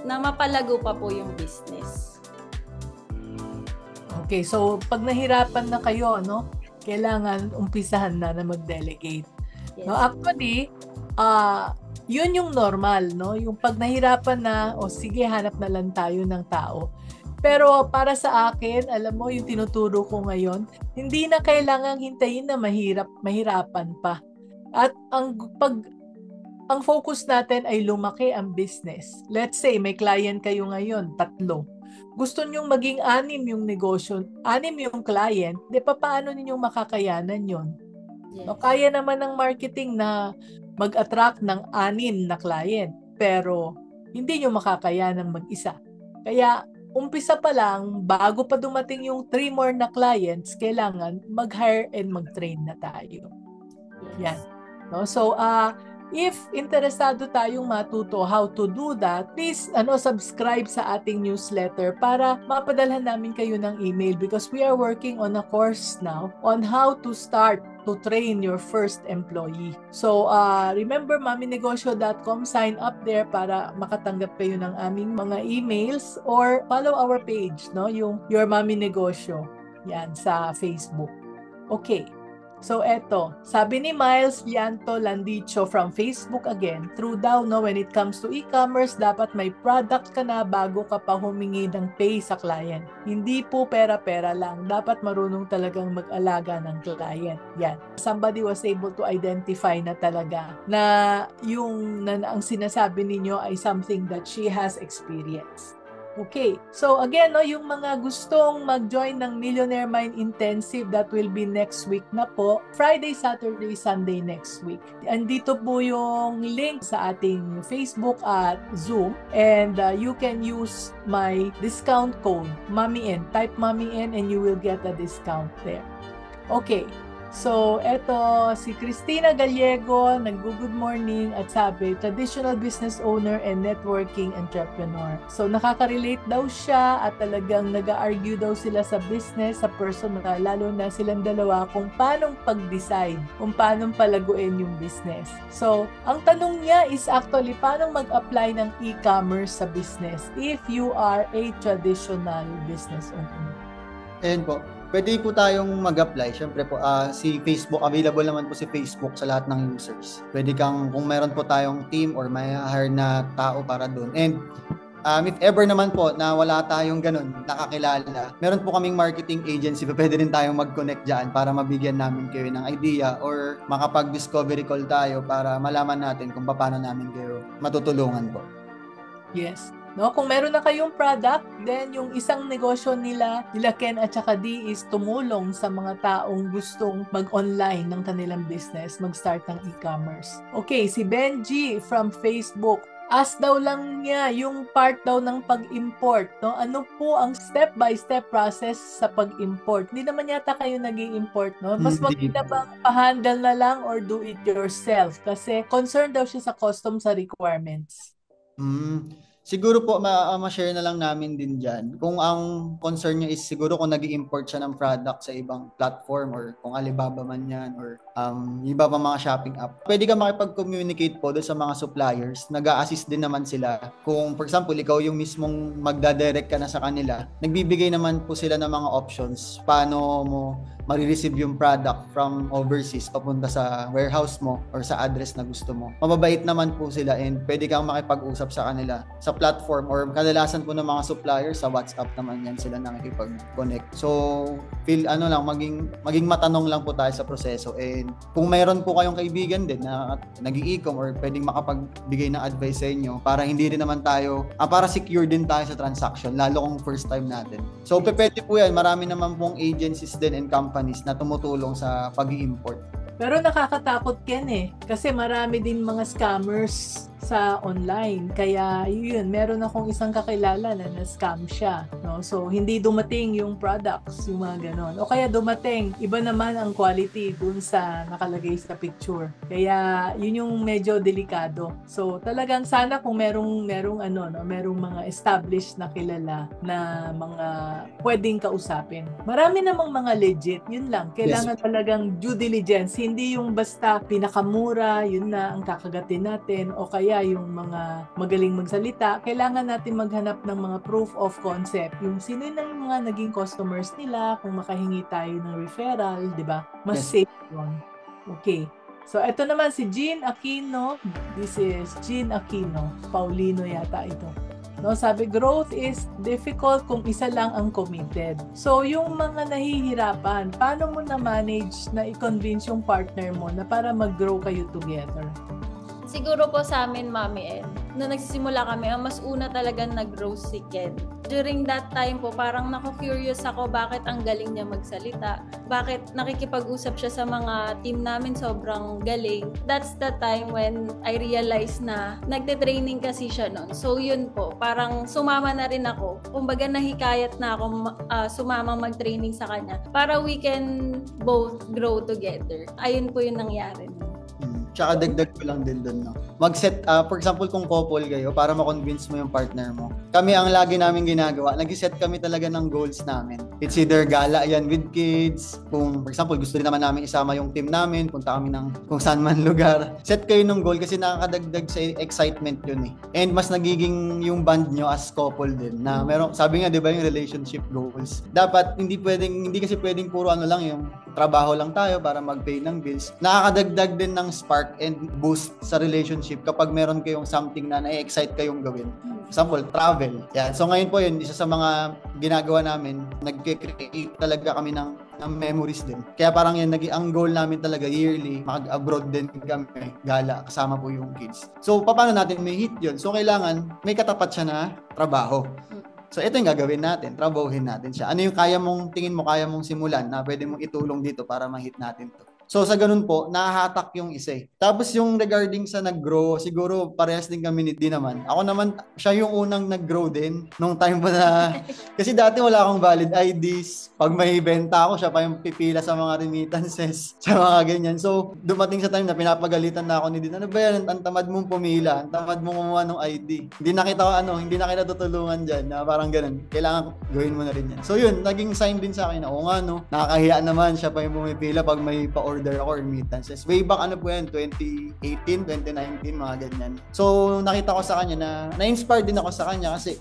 mapalago pa po yung business. Okay, so pag nahirapan na kayo, no, kailangan umpisahan na mag-delegate. Yes. No, actually, Yun yung normal, no? Yung pag nahirapan na, o sige, hanap na lang tayo ng tao. Pero para sa akin, alam mo, yung tinuturo ko ngayon, hindi na kailangang hintayin na mahirapan pa. At ang focus natin ay lumaki ang business. Let's say, may client kayo ngayon, 3. Gusto nyong maging 6 yung negosyo, 6 yung client, di pa paano ninyong makakayanan yon? Yes. No, kaya naman ng marketing na mag-attract ng 6 na client, pero hindi nyo makakayanan mag-isa. Kaya umpisa pa lang, bago pa dumating yung 3 more na clients, kailangan mag-hire and mag-train na tayo. Yan. No? So, if interesado tayong matuto how to do that, please subscribe sa ating newsletter para mapadalhan namin kayo ng email because we are working on a course now on how to start to train your first employee. So, remember maminegosyo.com, sign up there para makatanggap kayo ng aming mga emails or follow our page, no? Yung Your Mami Negosyo. Yan, sa Facebook. Okay. So eto, sabi ni Miles Lianto Landicho from Facebook again, true daw no, when it comes to e-commerce, dapat may product ka na bago ka pa humingi ng pay sa client. Hindi po pera-pera lang, dapat marunong talagang mag-alaga ng client. Yan. Somebody was able to identify na talaga na ang sinasabi ninyo ay something that she has experienced. Okay. So again, no, yung mga gustong mag-join ng Millionaire Mind Intensive, that will be next week na po. Friday, Saturday, Sunday next week. Andito po yung link sa ating Facebook at Zoom. And you can use my discount code, MAMIN. Type MAMIN and you will get a discount there. Okay. So, eto, si Cristina Gallego, nag-good morning at sabi, traditional business owner and networking entrepreneur. So, nakaka-relate daw siya at talagang nag-argue daw sila sa business, sa personal, lalo na silang dalawa kung paano pag-decide, kung paano palaguin yung business. So, ang tanong niya is actually, paano mag-apply ng e-commerce sa business if you are a traditional business owner? Ayun po. Pwede po tayong mag-apply. Siyempre po, si Facebook, available naman po si Facebook sa lahat ng users. Pwede kung meron po tayong team or may hire na tao para doon. And if ever naman po na wala tayong ganun, nakakilala, meron po kaming marketing agency, pwede rin tayong mag-connect dyan para mabigyan namin kayo ng idea or makapag-discovery call tayo para malaman natin kung paano namin kayo matutulungan po. Yes. No, kung meron na kayong product, then yung isang negosyo nila Ken at saka D is tumulong sa mga taong gustong mag-online ng kanilang business, mag-start ng e-commerce. Okay, si Benji from Facebook. Ask daw lang niya yung part daw ng pag-import, no? Ano po ang step-by-step process sa pag-import? Hindi naman yata kayo nag-i-import, no? Mas maganda bang pa-handle na lang or do it yourself? Kasi concerned daw siya sa customs sa requirements. Siguro po, ma-share na lang namin din dyan. Kung ang concern niya is siguro kung nag-i-import siya ng product sa ibang platform or kung Alibaba man yan or iba pa mga shopping app. Pwede ka makipag-communicate po doon sa mga suppliers. Nag-a-assist din naman sila. Kung, for example, ikaw yung mismong magdadirect ka na sa kanila, nagbibigay naman po sila ng mga options. Paano mo marireceive yung product from overseas papunta sa warehouse mo or sa address na gusto mo. Mababait naman po sila and pwede kang makipag-usap sa kanila sa platform or kadalasan po ng mga suppliers sa WhatsApp naman yan sila nakikipag-connect. So, maging matanong lang po tayo sa proseso and kung mayroon po kayong kaibigan din na nag-i-e-com or pwedeng makapagbigay ng advice sa inyo para hindi rin naman tayo, para secure din tayo sa transaction lalo kung first time natin. So, pwede po yan. Marami naman pong agencies din and companies na tumutulong sa pag-i-import. Pero nakakatakot Ken kasi marami din mga scammers sa online. Kaya yun, meron akong isang kakilala na na-scam siya. No? So, hindi dumating yung products, yung mga ganon. O kaya dumating, iba naman ang quality dun sa nakalagay sa picture. Kaya yun yung medyo delikado. So, talagang sana kung merong mga established na kilala na mga pwedeng kausapin. Marami namang mga legit, yun lang. Kailangan talagang due diligence. Hindi yung basta pinakamura, yun na ang kakagatin natin. O kaya yung mga magaling magsalita, kailangan natin maghanap ng mga proof of concept. Yung sino na yung mga naging customers nila, kung makahingi tayo ng referral, di ba? Mas safe yun. Okay. So, ito naman si Jean Aquino. This is Jean Aquino. Paulino yata ito. No, sabi, growth is difficult kung isa lang ang committed. So, yung mga nahihirapan, paano mo na-manage na i-convince yung partner mo na para mag-grow kayo together? Siguro po sa amin, Mami Ed, nung nagsisimula kami, ang mas una talaga nag-grow si Ken. During that time po, parang naku-curious ako bakit ang galing niya magsalita. Bakit nakikipag-usap siya sa mga team namin, sobrang galing. That's the time when I realized na nagte-training kasi siya noon. So yun po, parang sumama na rin ako. Kumbaga nahikayat na ako sumama mag-training sa kanya para we can both grow together. Ayun po yung nangyari. Tsaka dagdag ko lang din doon, no? Mag-set, for example, kung couple kayo, para ma-convince mo yung partner mo. Kami, ang lagi namin ginagawa, nag-set kami talaga ng goals namin. It's either gala yan with kids, kung, for example, gusto rin naman namin isama yung team namin, punta kami ng kung saan man lugar. Set kayo ng goal kasi nakakadagdag sa excitement yun eh. And mas nagiging yung bond nyo as couple din, na meron, sabi nga, di ba, yung relationship goals. Dapat, hindi kasi pwedeng puro ano lang, yung trabaho lang tayo para mag-pay ng bills. Nakakadagdag din ng spark and boost sa relationship kapag meron kayong something na na-excite kayong gawin. Example, travel. Yan. So ngayon po yun, isa sa mga ginagawa namin, nag-create talaga kami ng memories din. Kaya parang yan, ang goal namin talaga yearly, mag-abroad din kami, gala, kasama po yung kids. So paano natin may hit yun? So kailangan may katapat siya na trabaho. So ito yung gagawin natin, trabahuhin natin siya. Ano yung tingin mo kaya mong simulan na pwede mong itulong dito para ma-hit natin to? So sa ganun po, nahahatak yung isa eh. Tapos yung regarding sa nag-grow, siguro parehas din kami din naman. Ako naman, siya yung unang nag-grow din nung time pa na, kasi dati wala akong valid IDs. Pag may benta ako, siya pa yung pipila sa mga remittances, sa mga ganyan. So dumating sa time na pinapagalitan na ako ni Din, ano ba yan? Ang tamad mong pumila, ang tamad mong kumuha ng ID. Hindi na kita tutulungan dyan, na parang ganun. Kailangan gawin mo na rin yan. So yun, naging sign din sa akin na, oo nga no, nakakahiya naman, siya pa yung pumipila pag may pa-order ako remittances. Way back 2018, 2019, mga ganyan. So nakita ko sa kanya na-inspired din ako sa kanya kasi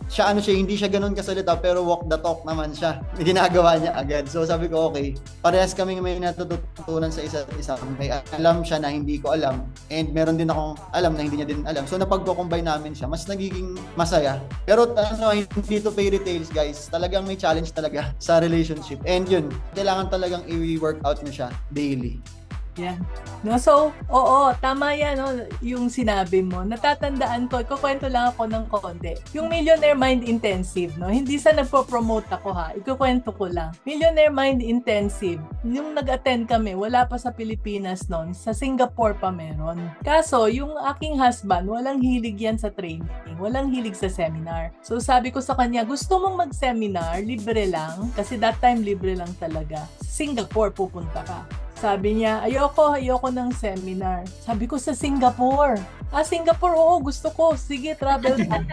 hindi siya ganun kasalita pero walk the talk naman siya. Ginagawa niya agad. So sabi ko, okay, parehas kaming may natututunan sa isa't isa. May alam siya na hindi ko alam and meron din akong alam na hindi niya din alam. So napagko-combine namin siya, mas nagiging masaya. Pero hindi to fairy tales, guys. Talagang may challenge talaga sa relationship. And yun, kailangan talagang i-work out mo siya daily. Yan. No, so, oo, tama yan, no, yung sinabi mo. Natatandaan ko, ikukwento lang ako ng konti. Yung Millionaire Mind Intensive, no, hindi sa nagpo-promote ako ha, ikukwento ko lang. Millionaire Mind Intensive, yung nag-attend kami, wala pa sa Pilipinas noon, sa Singapore pa meron. Kaso, yung aking husband, walang hilig yan sa training, walang hilig sa seminar. So, sabi ko sa kanya, gusto mong mag-seminar, libre lang, kasi that time libre lang talaga. Sa Singapore, pupunta ka. Sabi niya, ayoko ng seminar. Sabi ko, sa Singapore. Singapore, oo, gusto ko. Sige, travel ka.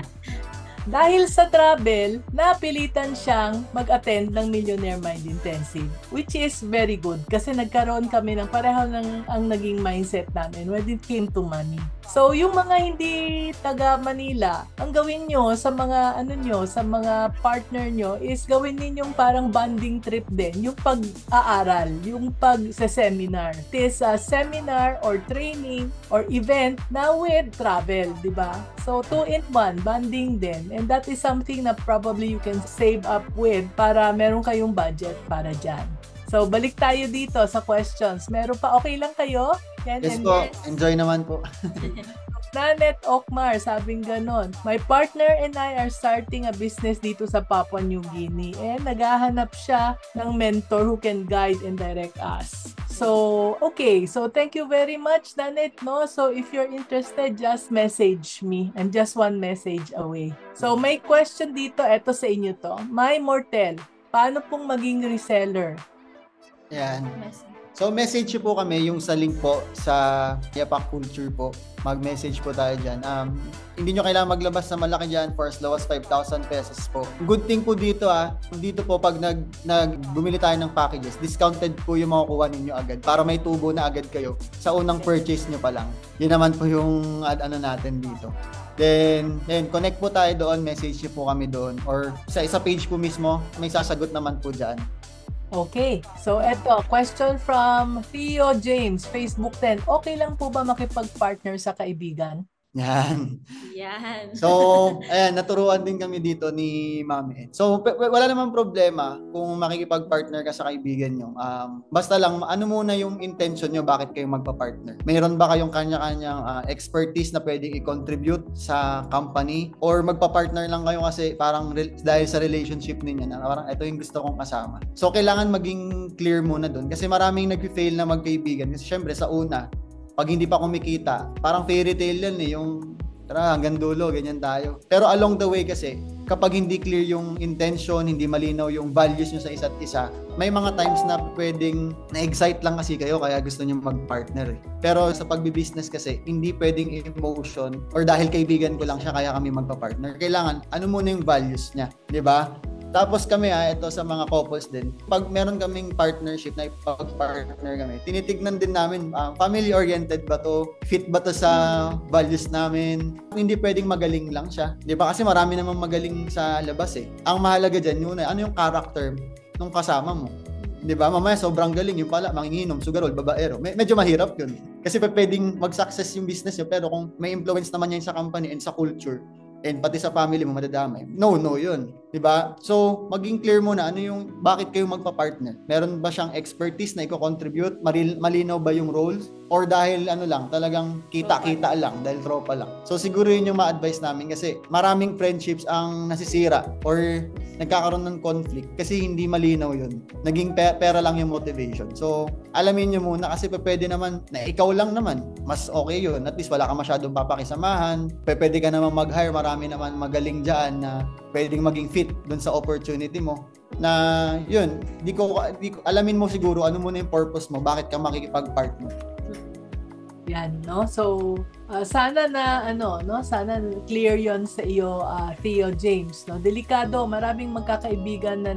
Dahil sa travel, napilitan siyang mag-attend ng Millionaire Mind Intensive, which is very good kasi nagkaroon kami ng pareho ng ang naging mindset namin when it came to money. So, yung mga hindi taga Manila, ang gawin nyo sa mga sa mga partner nyo is gawin ninyong parang bonding trip din, yung pag-aaral, yung pag-seminar. It is a seminar or training or event na with travel, di ba? So, 2-in-1, bonding din. And that is something na probably you can save up with para meron kayong budget para dyan. So, balik tayo dito sa questions. Meron pa, okay lang kayo? Yes po, enjoy naman po. Nanet Okmar, sabing ganon. My partner and I are starting a business dito sa Papua New Guinea and naghahanap siya ng mentor who can guide and direct us. So, okay. So, thank you very much, Nanet, no? So, if you're interested, just message me. I'm just one message away. So, may question dito. Eto sa inyo to. My Mortel, paano pong maging reseller? Yan. So, message po kami yung sa link po sa Yapak Culture po. Mag-message po tayo dyan. Hindi nyo kailangan maglabas na malaki dyan for as low as 5,000 pesos po. Good thing po dito dito po pag bumili tayo ng packages, discounted po yung makukuha ninyo agad para may tubo na agad kayo sa unang purchase nyo pa lang. Yun naman po yung natin dito. Then, connect po tayo doon, message nyo po kami doon. Or sa page po mismo, may sasagot naman po dyan. Okay. So, eto, question from Theo James, Facebook 10. Okay lang po ba makipag-partner sa kaibigan? Yan. Yan. So, ayan, naturuan din kami dito ni Mami Ed. So, wala namang problema kung makikipag-partner ka sa kaibigan nyo. Basta lang, ano muna yung intention nyo, bakit kayo magpa-partner? Mayroon ba kayong kanya-kanyang expertise na pwedeng i-contribute sa company? Or magpa-partner lang kayo kasi parang dahil sa relationship ninyo na parang ito yung gusto kong kasama. So, kailangan maging clear muna doon. Kasi maraming nag-fail na magkaibigan. Kasi syempre, sa una, pag hindi pa kumikita, parang fairy tale yan yung tara hanggang dulo, ganyan tayo. Pero along the way kasi, kapag hindi clear yung intention, hindi malinaw yung values nyo sa isa't isa, may mga times na pwedeng na-excite lang kasi kayo kaya gusto nyo mag-partner. Pero sa pagbibusiness kasi, hindi pwedeng emotion or dahil kaibigan ko lang siya kaya kami magpa-partner. Kailangan, ano muna yung values niya, di ba? Tapos kami ito sa mga couples din. Pag meron kaming partnership na ipag-partner kami, tinitignan din namin, family-oriented ba to? Fit ba to sa values namin? Hindi pwedeng magaling lang siya. Di ba? Kasi marami namang magaling sa labas eh. Ang mahalaga dyan, yun, ano yung character nung kasama mo? Di ba? Mamaya sobrang galing yung pala, manginginom, sugarol, babaero. Medyo mahirap yun. Kasi pwedeng mag-success yung business nyo, pero kung may influence naman yan sa company and sa culture, and pati sa family mo madadamay. No yun. 'Di ba? So, maging clear muna ano yung bakit kayo magpa-partner. Meron ba siyang expertise na i-contribute? Malinaw ba yung roles? Or dahil ano lang, talagang kita-kita lang, dahil tropa lang. So, siguro yun yung ma-advise namin kasi maraming friendships ang nasisira or nagkakaroon ng conflict kasi hindi malinaw yun. Naging pera lang yung motivation. So, alamin nyo muna kasi pwede naman na ikaw lang naman. Mas okay yun. At least wala ka masyadong papakisamahan. Pwede ka naman mag-hire. Marami naman magaling dyan na pwedeng maging fit dun sa opportunity mo. Na yun, di ko alamin mo siguro ano muna yung purpose mo, bakit ka makikipag-partner. Yan, no? So, sana na, sana clear yon sa iyo, Theo James, no? Delikado, maraming magkakaibigan na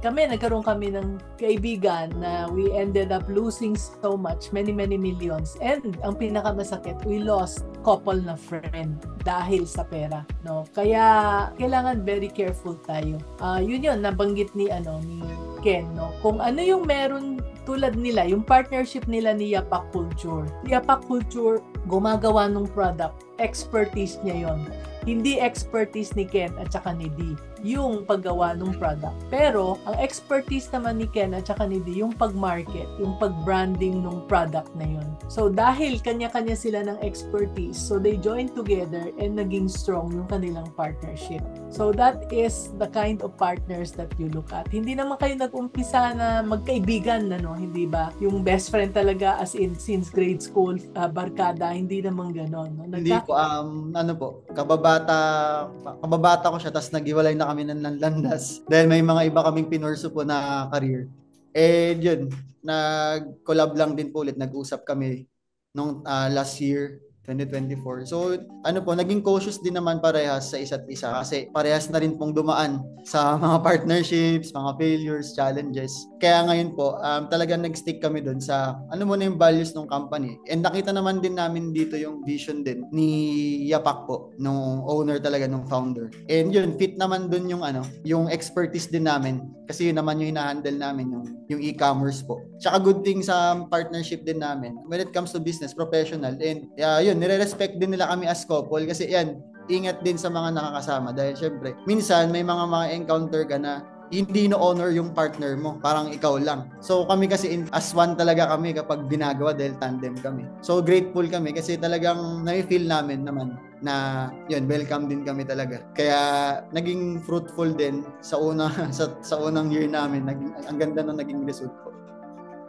nagkaroon kami ng kaibigan na we ended up losing so much, many millions. And ang pinakamasakit, we lost couple na friend dahil sa pera, no? Kaya kailangan very careful tayo. Yun nabanggit ni Ken, no? Kung ano yung meron tulad nila, yung partnership nila ni Yapak Culture. Yapak Culture, gumagawa ng product. Expertise niya yon. Hindi expertise ni Ken at saka ni Dee yung paggawa ng product. Pero, ang expertise naman ni Ken at saka ni Dee, yung pag-market, yung pag-branding ng product na yun. So, dahil kanya-kanya sila ng expertise, so they joined together and naging strong yung kanilang partnership. So, that is the kind of partners that you look at. Hindi naman kayo nag-umpisa na magkaibigan, hindi ba? Yung best friend talaga as in since grade school, barkada, hindi naman ganon. No? Hindi ko, kababata ko siya, tapos naghiwalay na kami ng landas dahil may mga iba kaming pinurso po na career. And yun, nag-collab lang din po ulit, nag-usap kami nung last year, 2024. So, naging cautious din naman parehas sa isa't isa kasi parehas na rin pong dumaan sa mga partnerships, mga failures, challenges. Kaya ngayon po, talagang nag-stick kami dun sa muna yung values ng company. And nakita naman din namin dito yung vision din ni Yapak po, nung owner talaga, nung founder. And yun, fit naman dun yung expertise din namin kasi yun naman yung hina-handle namin, yung e-commerce po. Tsaka good thing sa partnership din namin when it comes to business, professional, and yun, nire-respect din nila kami as couple kasi yan, ingat din sa mga nakakasama dahil syempre, minsan may mga encounter ka na hindi no-honor yung partner mo, parang ikaw lang. So kami kasi as one talaga kami kapag ginagawa dahil tandem kami. So grateful kami kasi talagang na-feel namin naman na yun, welcome din kami talaga. Kaya naging fruitful din sa unang year namin. Ang ganda nung naging result po.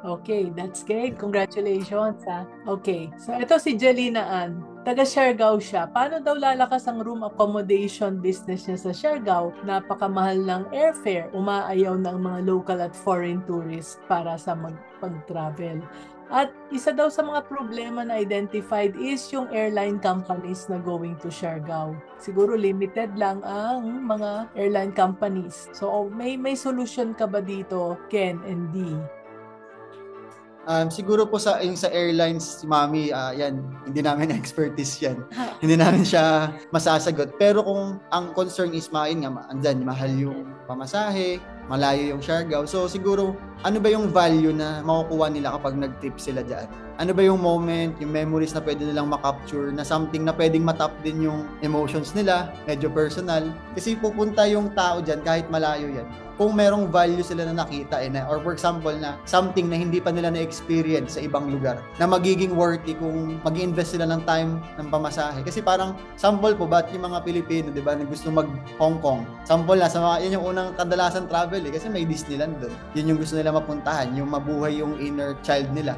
Okay, that's great. Congratulations, ha. Okay, so ito si Jelina Ann. Taga Siargao siya. Paano daw lalakas ang room accommodation business niya sa Siargao? Napakamahal ng airfare. Umaayaw ng mga local at foreign tourists para sa pag-travel. At isa daw sa mga problema na identified is yung airline companies na going to Siargao. Siguro limited lang ang mga airline companies. So may solution ka ba dito, Ken and Dee? Siguro po yung sa airlines, si Mami, yan, hindi namin expertise yan. Hindi namin siya masasagot. Pero kung ang concern is andyan, mahal yung pamasahe, malayo yung Siargao. So siguro, ano ba yung value na makukuha nila kapag nag-trip sila dyan? Ano ba yung moment, yung memories na pwede nilang makapture, na something na pwedeng matap din yung emotions nila, medyo personal. Kasi pupunta yung tao dyan kahit malayo yan. Kung merong value sila na nakita or for example na something na hindi pa nila na-experience sa ibang lugar na magiging worthy kung mag-invest sila ng time ng pamasahe. Kasi parang sample po, ba't yung mga Pilipino, di ba, na gusto mag-Hong Kong? Sample na, yun yung unang kadalasan travel kasi may Disneyland doon. Yun yung gusto nila mapuntahan, yung mabuhay yung inner child nila.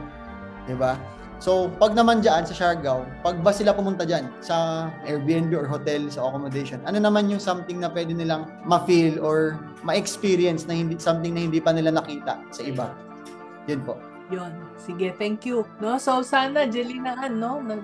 Di ba? So, pag naman dyan sa Siargao, pag ba sila pumunta dyan sa Airbnb or hotel, sa accommodation, ano naman yung something na pwede nilang ma-feel or ma-experience na something na hindi pa nila nakita sa iba? Yun po. Yun. Sige, thank you. No? So, sana, Jelina,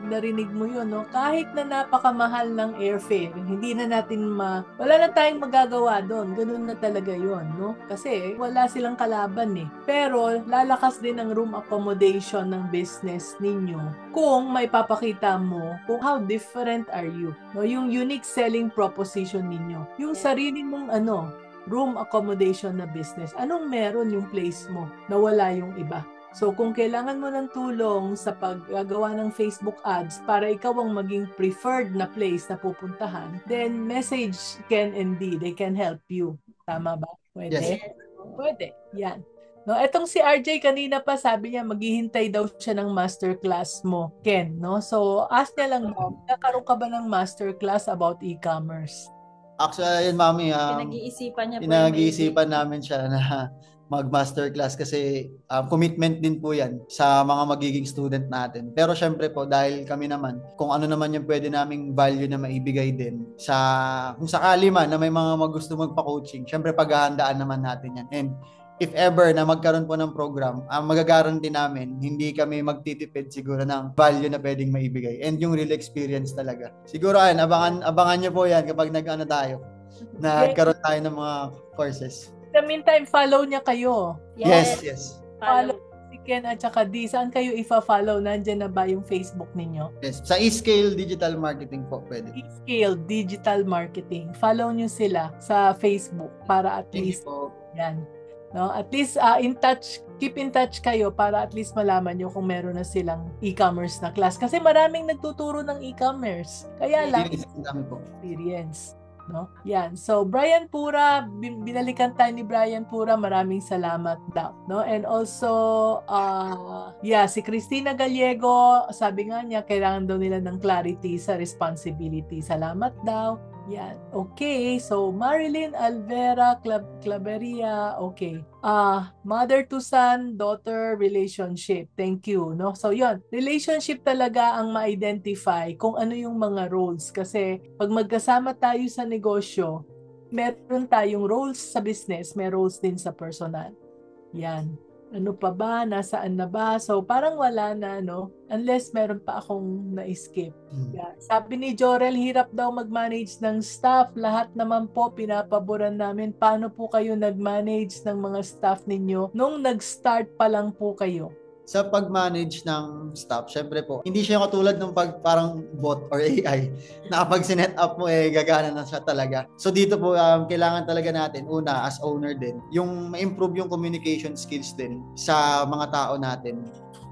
narinig mo yun, no? Kahit na napakamahal ng airfare, hindi na natin wala na tayong magagawa doon. Ganun na talaga yun, no? Kasi wala silang kalaban eh. Pero, lalakas din ang room accommodation ng business ninyo kung may papakita mo kung how different are you. No? Yung unique selling proposition ninyo. Yung sarili mong room accommodation na business. Anong meron yung place mo na wala yung iba? So, kung kailangan mo ng tulong sa paggagawa ng Facebook ads para ikaw ang maging preferred na place na pupuntahan, then message Ken and Dee. They can help you. Tama ba? Pwede? Yes. Pwede. Yan. No, etong si RJ kanina pa sabi niya maghihintay daw siya ng masterclass mo, Ken, no? So, ask niya lang daw, nagkaroon ka ba ng masterclass about e-commerce? Actually, yun, Mami, pinag-iisipan namin siya na mag-masterclass kasi commitment din po yan sa mga magiging student natin. Pero syempre po, dahil kami naman, kung ano naman yung pwede naming value na maibigay din kung sakali man na may mga gusto magpa-coaching, syempre paghahandaan naman natin yan. And if ever na magkaroon po ng program, magagaranti namin, hindi kami magtitipid siguro ng value na pwedeng maibigay. And yung real experience talaga. Siguro abangan nyo po yan kapag nagkaroon tayo ng mga courses. In the meantime, follow niya kayo. Yes. Follow si Ken at saka Dee. Saan kayo ifa-follow? Nandyan na ba yung Facebook ninyo? Yes. Sa eScale Digital Marketing po pwede. eScale Digital Marketing. Follow niyo sila sa Facebook para at least yan. No? At least keep in touch kayo para at least malaman nyo kung meron na silang e-commerce na class. Kasi maraming nagtuturo ng e-commerce. Kaya lang, experience. No? Yan. So, Brian Pura, binalikan tayo ni Brian Pura. Maraming salamat daw. No? And also, si Cristina Gallego, sabi nga niya, kailangan daw nila ng clarity sa responsibility. Salamat daw. Yan. Okay. So, Marilyn Alvera Claveria. Okay. Mother to son, daughter relationship. Thank you. No? So, yon. Relationship talaga ang ma-identify kung ano yung mga roles. Kasi, pag magkasama tayo sa negosyo, meron tayong roles sa business, may roles din sa personal. Yan. Ano pa ba? Nasaan na ba? So, parang wala na, unless meron pa akong na-skip. Yeah. Sabi ni Jorel, hirap daw mag-manage ng staff. Lahat naman po, pinapaboran namin. Paano po kayo nag-manage ng mga staff ninyo nung nag-start pa lang po kayo? Sa pag-manage ng staff, syempre po, hindi siya katulad ng parang bot or AI na kapag sinet up mo, gagana na siya talaga. So dito po, kailangan talaga natin, una, as owner din, yung ma-improve yung communication skills din sa mga tao natin.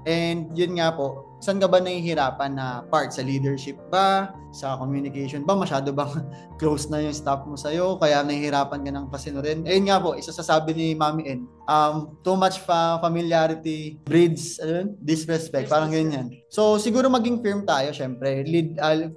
And yun nga po, saan ka ba nahihirapan na part? Sa leadership ba? Sa communication ba? Masyado bang close na yung staff mo sa'yo? Kaya nahihirapan ka ng pasinurin? Ayun nga po, isa sa sabi ni Mami N, too much familiarity breeds disrespect. Parang ganyan. So, siguro maging firm tayo, syempre.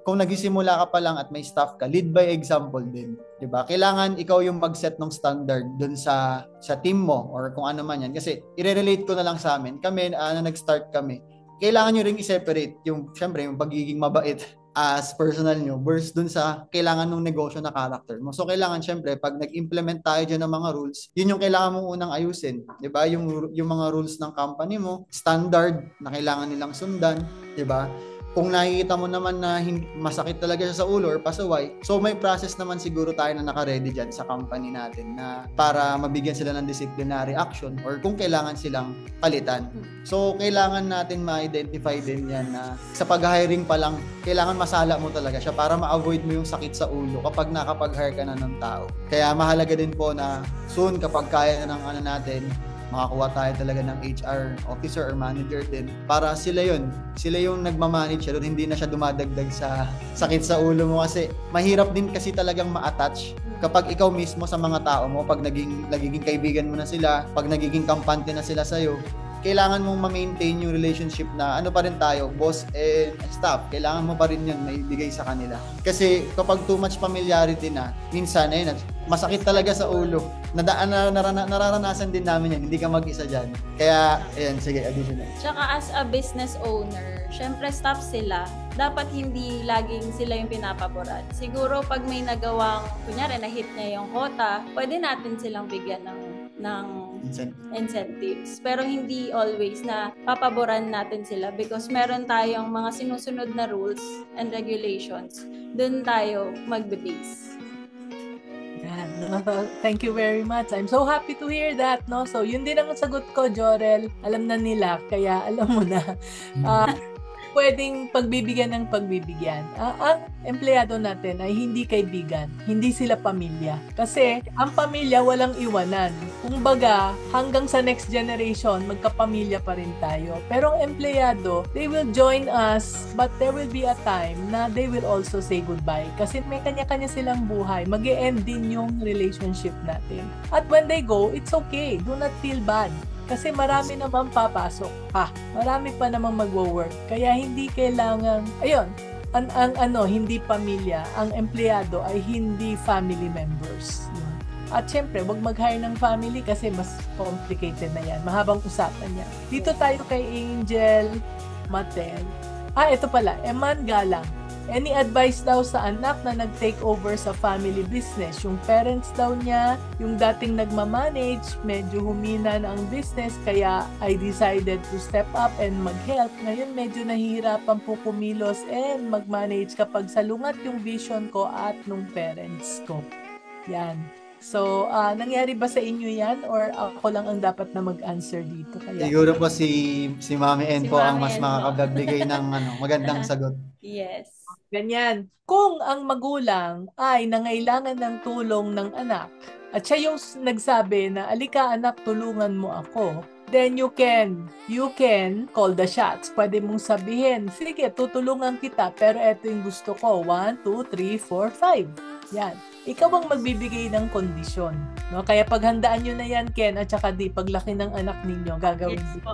Kung nagisimula ka pa lang at may staff ka, lead by example din. Diba? Kailangan ikaw yung mag-set ng standard dun sa team mo or kung ano man yan. Kasi, i-relate ko na lang sa amin. Kami, nag-start kami. Kailangan nyo ring i-separate yung, syempre, yung pagiging mabait as personal nyo versus dun sa kailangan ng negosyo na character mo. So, kailangan, syempre, pag nag-implement tayo dyan ng mga rules, yun yung kailangan mong unang ayusin. Diba? Yung mga rules ng company mo, standard na kailangan nilang sundan. Diba? kung nakikita mo naman na masakit talaga siya sa ulo or pasaway, so may process naman siguro tayo na naka-ready dyan sa company natin na para mabigyan sila ng disciplinary action or kung kailangan silang palitan. So, kailangan natin ma-identify din yan na sa pag-hiring pa lang, kailangan masala mo talaga siya para ma-avoid mo yung sakit sa ulo kapag nakapag-hire ka na ng tao. Kaya mahalaga din po na soon kapag kaya na ng natin, makakuha tayo talaga ng HR officer or manager din para sila yung nagmamanage siya doon, hindi na siya dumadagdag sa sakit sa ulo mo kasi mahirap din kasi talagang ma-attach kapag ikaw mismo sa mga tao mo, pag nagiging kaibigan mo na sila, pag nagiging kampante na sila sa'yo, kailangan mong ma-maintain yung relationship na ano pa rin tayo, boss and staff. Kailangan mo pa rin yun maibigay sa kanila. Kasi kapag too much familiarity na, minsan, ayun, masakit talaga sa ulo. Nararanasan din namin yan. Hindi ka mag-isa dyan. Kaya, ayan, sige, additional. Tsaka as a business owner, syempre staff sila. Dapat hindi laging sila yung pinapaboran. Siguro pag may nagawang, kunyari na-hit niya yung quota, pwede natin silang bigyan ng incentives. Pero hindi always na papaboran natin sila because meron tayong mga sinusunod na rules and regulations. Doon tayo magbe-base. Yan. Thank you very much. I'm so happy to hear that, no? So, yun din ang sagot ko, Jorel. Alam na nila, kaya alam mo na. Pwedeng pagbibigyan ng pagbibigyan. Ang empleyado natin ay hindi kaibigan, hindi sila pamilya. Kasi ang pamilya walang iwanan. Kumbaga, hanggang sa next generation, magkapamilya pa rin tayo. Pero ang empleyado, they will join us, but there will be a time na they will also say goodbye. Kasi may kanya-kanya silang buhay. Mag-e-end din yung relationship natin. At when they go, it's okay. Do not feel bad. Kasi marami naman papasok pa. Marami pa namang magwo-work. Kaya hindi kailangan, ayun, hindi pamilya. Ang empleyado ay hindi family members. At syempre, wag mag-hire ng family kasi mas complicated na yan. Mahabang usapan yan. Dito tayo kay Angel Matel. Ito pala, Eman Galang. Any advice daw sa anak na nag-take over sa family business? Yung parents daw niya, yung dating nagmamanage, medyo humina na ang business, kaya I decided to step up and mag-help. Ngayon medyo nahihirapan po kumilos and mag-manage kapag salungat yung vision ko at nung parents ko. Yan. So, nangyari ba sa inyo yan or ako lang ang dapat na mag-answer dito? Kaya, siguro po si Mami N po ang mas makakapagbigay ng magandang sagot. Yes. Ganyan. Kung ang magulang ay nangailangan ng tulong ng anak at siya yung nagsabi na, alika anak, tulungan mo ako, then you can call the shots. Pwede mong sabihin, sige, tutulungan kita, pero eto yung gusto ko, 1, 2, 3, 4, 5. Yan. Ikaw ang magbibigay ng kondisyon. No? Kaya paghandaan nyo na yan, Ken, at saka paglaki ng anak ninyo, gagawin dito.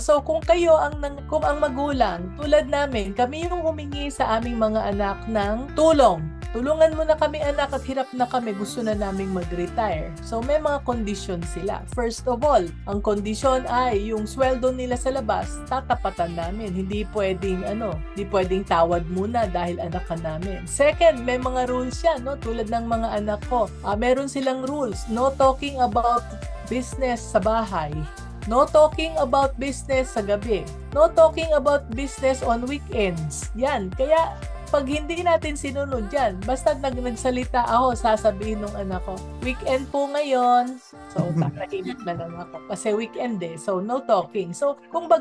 So, kung ang magulang, tulad namin, kami yung humingi sa aming mga anak ng tulong. Tulungan mo na kami anak at hirap na kami, gusto na naming mag-retire. So may mga kondisyon sila. First of all, ang kondisyon ay yung sweldo nila sa labas, tatapatan namin. Hindi pwedeng tawad muna dahil anak ka namin. Second, may mga rules yan, no? Tulad ng mga anak ko. Meron silang rules. No talking about business sa bahay. No talking about business sa gabi. No talking about business on weekends. Yan. Kaya pag hindi natin sinunod yan, basta nagsalita ako, sasabihin ng anak ko, weekend po ngayon. So, tatahimik na lang ako. Kasi weekend so no talking. So, kung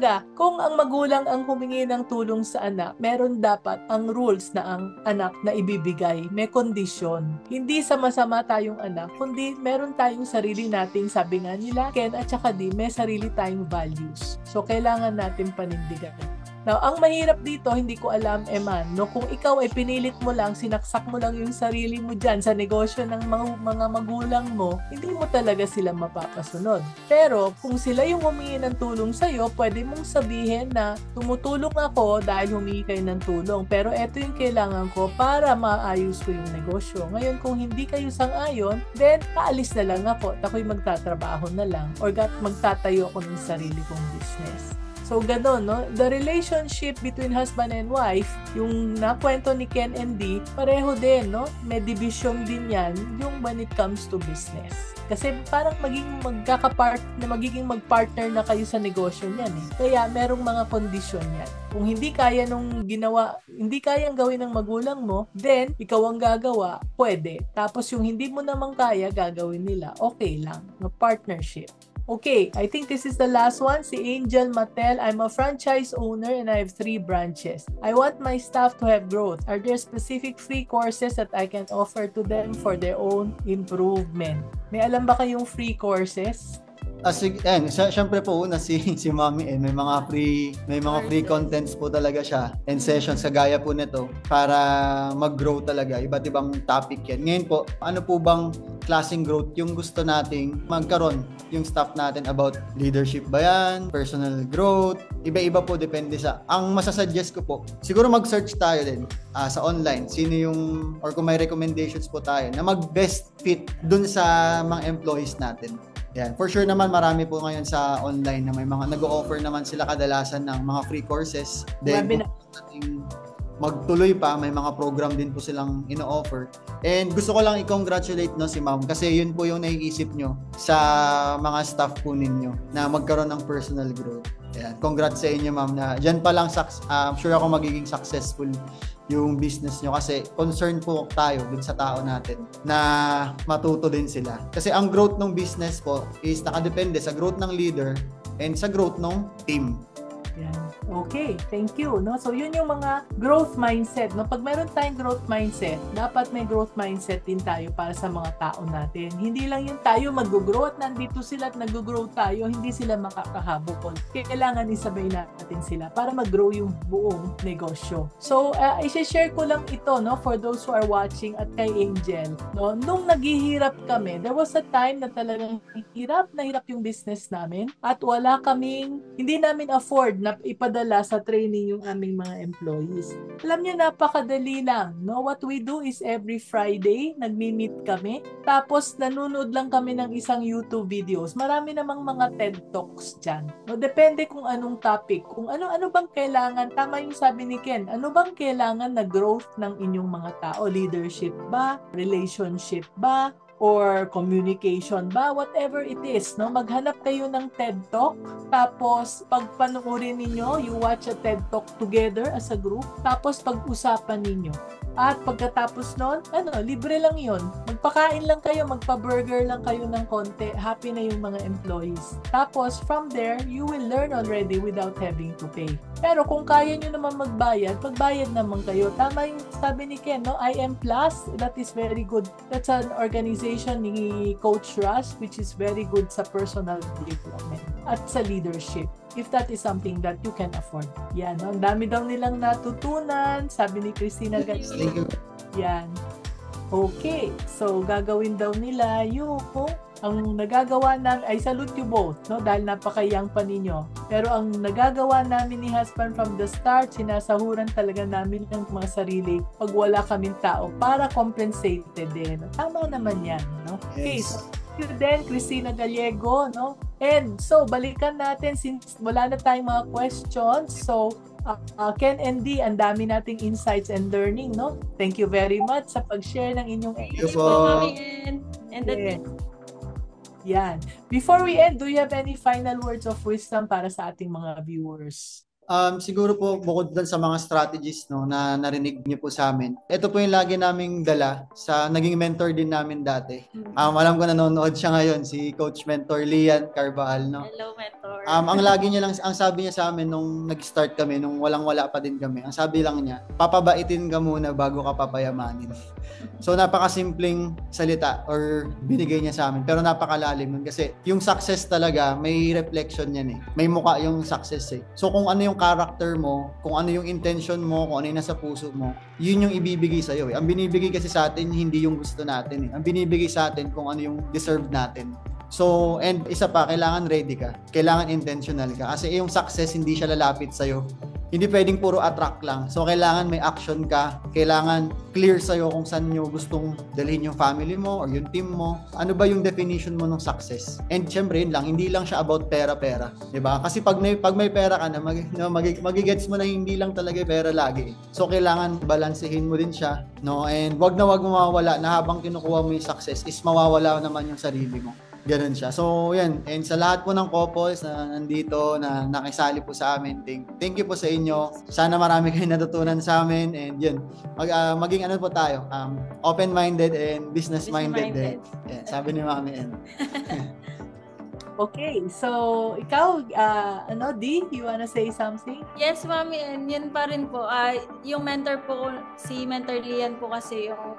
ang magulang ang humingi ng tulong sa anak, meron dapat ang rules na ang anak na ibibigay. May kondisyon. Hindi sama-sama tayong anak, kundi meron tayong sarili nating, sabi nga nila, Ken at saka may sarili tayong values. So, kailangan natin panindigan. Now, ang mahirap dito, hindi ko alam, Eman, no? Kung ikaw ay pinilit mo lang, sinaksak mo lang yung sarili mo dyan sa negosyo ng mga magulang mo, hindi mo talaga sila mapapasunod. Pero, kung sila yung humingi ng tulong sa'yo, pwede mong sabihin na tumutulong ako dahil humingi kayo ng tulong. Pero eto yung kailangan ko para maayos ko yung negosyo. Ngayon, kung hindi kayo sang-ayon, then aalis na lang ako at ako'y magtatrabaho na lang or magtatayo ako ng sarili kong business. So, gano'n, no? The relationship between husband and wife, yung nakwento ni Ken and Dee, pareho din, no? May division din yan yung when it comes to business. Kasi parang magiging magpartner na kayo sa negosyo niyan eh. Kaya merong mga kondisyon yan. Kung hindi kayang gawin ng magulang mo, then ikaw ang gagawa, pwede. Tapos yung hindi mo naman kaya, gagawin nila, okay lang. Partnership. Okay, I think this is the last one. Si Angel Mattel, I'm a franchise owner and I have 3 branches. I want my staff to have growth. Are there specific free courses that I can offer to them for their own improvement? May alam ba kayong free courses? Siyempre po una si Mami may mga free contents po talaga siya and sessions kagaya po nito para mag-grow talaga. Iba't ibang topic yan. Ngayon po, ano po bang klaseng growth yung gusto nating magkaroon yung staff natin about leadership ba yan, personal growth, iba-iba po depende sa. Ang masasuggest ko po, siguro mag-search tayo din sa online. Sino yung, or kung may recommendations po tayo na mag-best fit dun sa mga employees natin. Yan. For sure naman marami po ngayon sa online na may mga nag-o-offer naman sila kadalasan ng mga free courses. Then magtuloy pa, may mga program din po silang ino-offer. And gusto ko lang i-congratulate si Ma'am kasi yun po yung naiisip nyo sa mga staff po ninyo na magkaroon ng personal growth. Yan. Congrats sa inyo Ma'am na dyan pa lang sure ako magiging successful yung business nyo kasi concerned po tayo dun sa tao natin na matuto din sila. Kasi ang growth ng business po is nakadepende sa growth ng leader and sa growth ng team. Yan. Okay, thank you. No? So, yun yung mga growth mindset. No? Pag meron tayong growth mindset, dapat may growth mindset din tayo para sa mga tao natin. Hindi lang yung tayo mag-grow at nandito sila at nag-grow tayo, hindi sila makakahabol. Kailangan isabay natin sila para mag-grow yung buong negosyo. So, i-share ko lang ito no, for those who are watching at kay Angel. No? Nung naghihirap kami, there was a time na talagang hirap yung business namin at hindi namin afford na ipadala sa training yung aming mga employees. Alam niyo, napakadali lang. No? What we do is every Friday, nagmi-meet kami. Tapos, nanonood lang kami ng isang YouTube videos. Marami namang mga TED Talks dyan. No? Depende kung anong topic. Kung ano bang kailangan, tama yung sabi ni Ken, ano bang kailangan na growth ng inyong mga tao? Leadership ba? Relationship ba? Or communication ba, whatever it is, no? Maghanap kayo ng TED Talk, tapos pag panoorin ninyo, you watch a TED Talk together as a group, tapos pag-usapan ninyo. At pagkatapos nun, libre lang yun. Magpakain lang kayo, magpa-burger lang kayo ng konti, happy na yung mga employees. Tapos, from there, you will learn already without having to pay. Pero kung kaya nyo naman magbayad naman kayo. Tama yung sabi ni Ken, no? IM Plus, that is very good. That's an organization ni Coach Rush, which is very good sa personal development at sa leadership. If that is something that you can afford. Yan, no? Ang dami daw nilang natutunan, sabi ni Christina Garcia. Yan. Okay, so gagawin daw nila yung ang nagagawa I salute you both, no? Dahil napaka-young pa ninyo. Pero ang nagagawa namin ni husband from the start, sinasahuran talaga namin ng mga sarili pag wala kaming tao para compensated din. Tama naman yan, no? Okay, so then Christina Gallego, no? And so, balikan natin since wala na tayong mga questions. So, Ken and Dee, ang dami nating insights and learning, no? Thank you very much sa pag-share ng inyong Yan. Before we end, do you have any final words of wisdom para sa ating mga viewers? Siguro po bukod dun sa mga strategies na narinig niyo po sa amin. Ito po yung lagi naming dala sa naging mentor din namin dati. Alam ko nanonood siya ngayon, si Coach Mentor Lian Carvajal, no? Hello, Mentor. Ang sabi niya sa amin nung nag-start kami, nung walang-wala pa din kami. Ang sabi lang niya, papabaitin ka muna bago ka papayamanin. So napakasimpleng salita or binigay niya sa amin, pero napakalalim nun kasi yung success talaga may reflection yan eh. May mukha yung success eh. So kung ano yung character mo, kung ano yung intention mo, kung ano yung nasa puso mo, yun yung ibibigay sa'yo eh. Ang binibigay kasi sa atin hindi yung gusto natin eh. Ang binibigay sa atin kung ano yung deserve natin. So, and isa pa, kailangan ready ka. Kailangan intentional ka. Kasi yung success, hindi siya lalapit sa'yo hindi pwedeng puro attract lang. So, kailangan may action ka. Kailangan clear sa'yo kung saan nyo gustong dalhin yung family mo or yung team mo. Ano ba yung definition mo ng success? And syempre, yun lang, hindi lang siya about pera-pera. Diba? Kasi pag may pera ka na, magigets mo na hindi lang talaga pera lagi. So, kailangan balansehin mo din siya. No? And wag na wag mawawala na habang kinukuha mo yung success is mawawala naman yung sarili mo. Ganun siya. So, yan. And sa lahat po ng couples na nandito, na nakisali po sa amin, thank you po sa inyo. Sana marami kayong natutunan sa amin. And yun, maging ano po tayo, open-minded and business-minded. Yeah, sabi ni Mami N. Okay, so ikaw, Dee, you wanna say something? Yes, Mami, and yun pa rin po. Yung mentor po, si Mentor Lian po kasi yung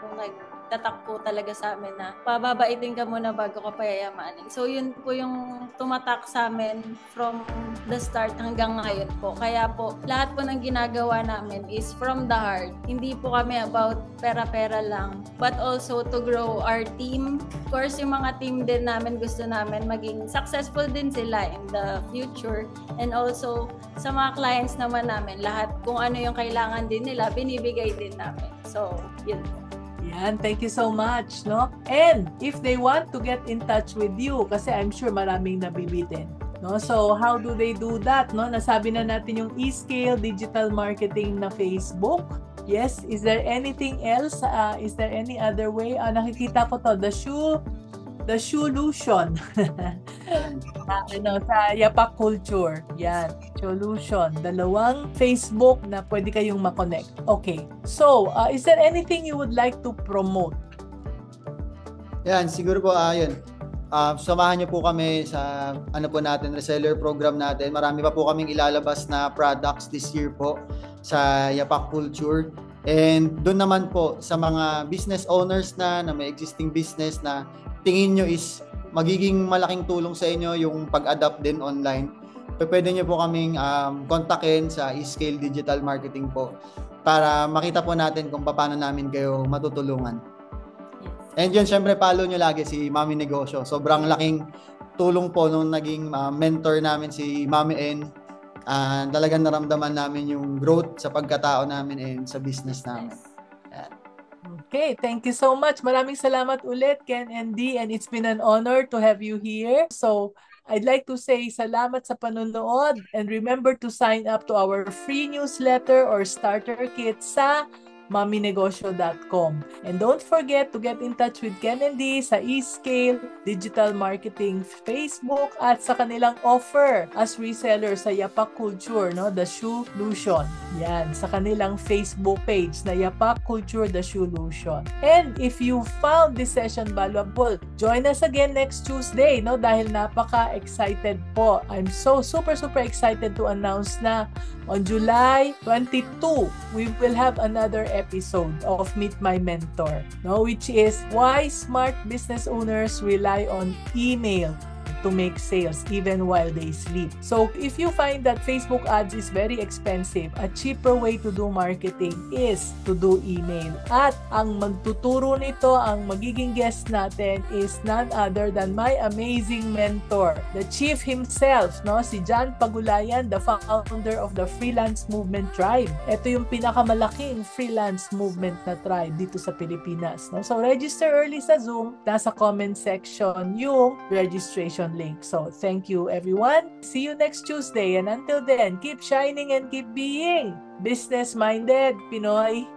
nagtatak po talaga sa amin na pababaitin ka muna bago ka payayamanin. So yun po yung tumatak sa amin from the start hanggang ngayon po. Kaya po, lahat po ng ginagawa namin is from the heart. Hindi po kami about pera-pera lang, but also to grow our team. Of course, yung mga team din namin, gusto namin maging successful din sila in the future. And also, sa mga clients naman namin, lahat kung ano yung kailangan din nila, binibigay din namin. So, yun po. Yan, thank you so much, no? And if they want to get in touch with you, kasi I'm sure maraming nabibitin, no? So, how do they do that, no? Nasabi na natin yung eScale Digital Marketing na Facebook. Yes, is there anything else? Is there any other way? Nakikita ko to, The Shoelution. Sa Yapak Culture. Yan, Shoelution. 2 Facebook na pwede kayong makonect. Okay. So, is there anything you would like to promote? Yan, siguro po, yun. Samahan niyo po kami sa reseller program natin. Marami pa po kaming ilalabas na products this year po sa Yapak Culture. And doon naman po sa mga business owners na may existing business na tingin nyo is magiging malaking tulong sa inyo yung pag-adapt din online, pwede nyo po kaming kontakin sa eScale Digital Marketing po para makita po natin kung paano namin kayo matutulungan. And yun, syempre follow nyo lagi si Mami Negosyo. Sobrang laking tulong po nung naging mentor namin si Mami N. Talagang naramdaman namin yung growth sa pagkatao namin and sa business namin. Okay, thank you so much. Maraming salamat ulit, Ken and Dee, and it's been an honor to have you here. So, I'd like to say salamat sa panonood and remember to sign up to our free newsletter or starter kit sa maminegosyo.com. And don't forget to get in touch with Ken and Dee sa eScale Digital Marketing Facebook at sa kanilang offer as reseller sa Yapak Culture, no? The Shoelution. Yan, sa kanilang Facebook page na Yapak Culture, The Shoelution. And if you found this session valuable, join us again next Tuesday, no? Dahil napaka-excited po. I'm so super excited to announce na on July 22, we will have another episode of Meet My Mentor, no, which is why smart business owners rely on email to make sales even while they sleep. So if you find that Facebook ads is very expensive, a cheaper way to do marketing is to do email. At ang magtuturo nito, ang magiging guest natin is none other than my amazing mentor, the chief himself, no, si John Pagulayan, the founder of the Freelance Movement Tribe. Ito yung pinakamalaking freelance movement na tribe dito sa Pilipinas, no? So register early sa Zoom, nasa comment section yung registration link. So, thank you everyone. See you next Tuesday, and until then, keep shining and keep being business-minded, Pinoy.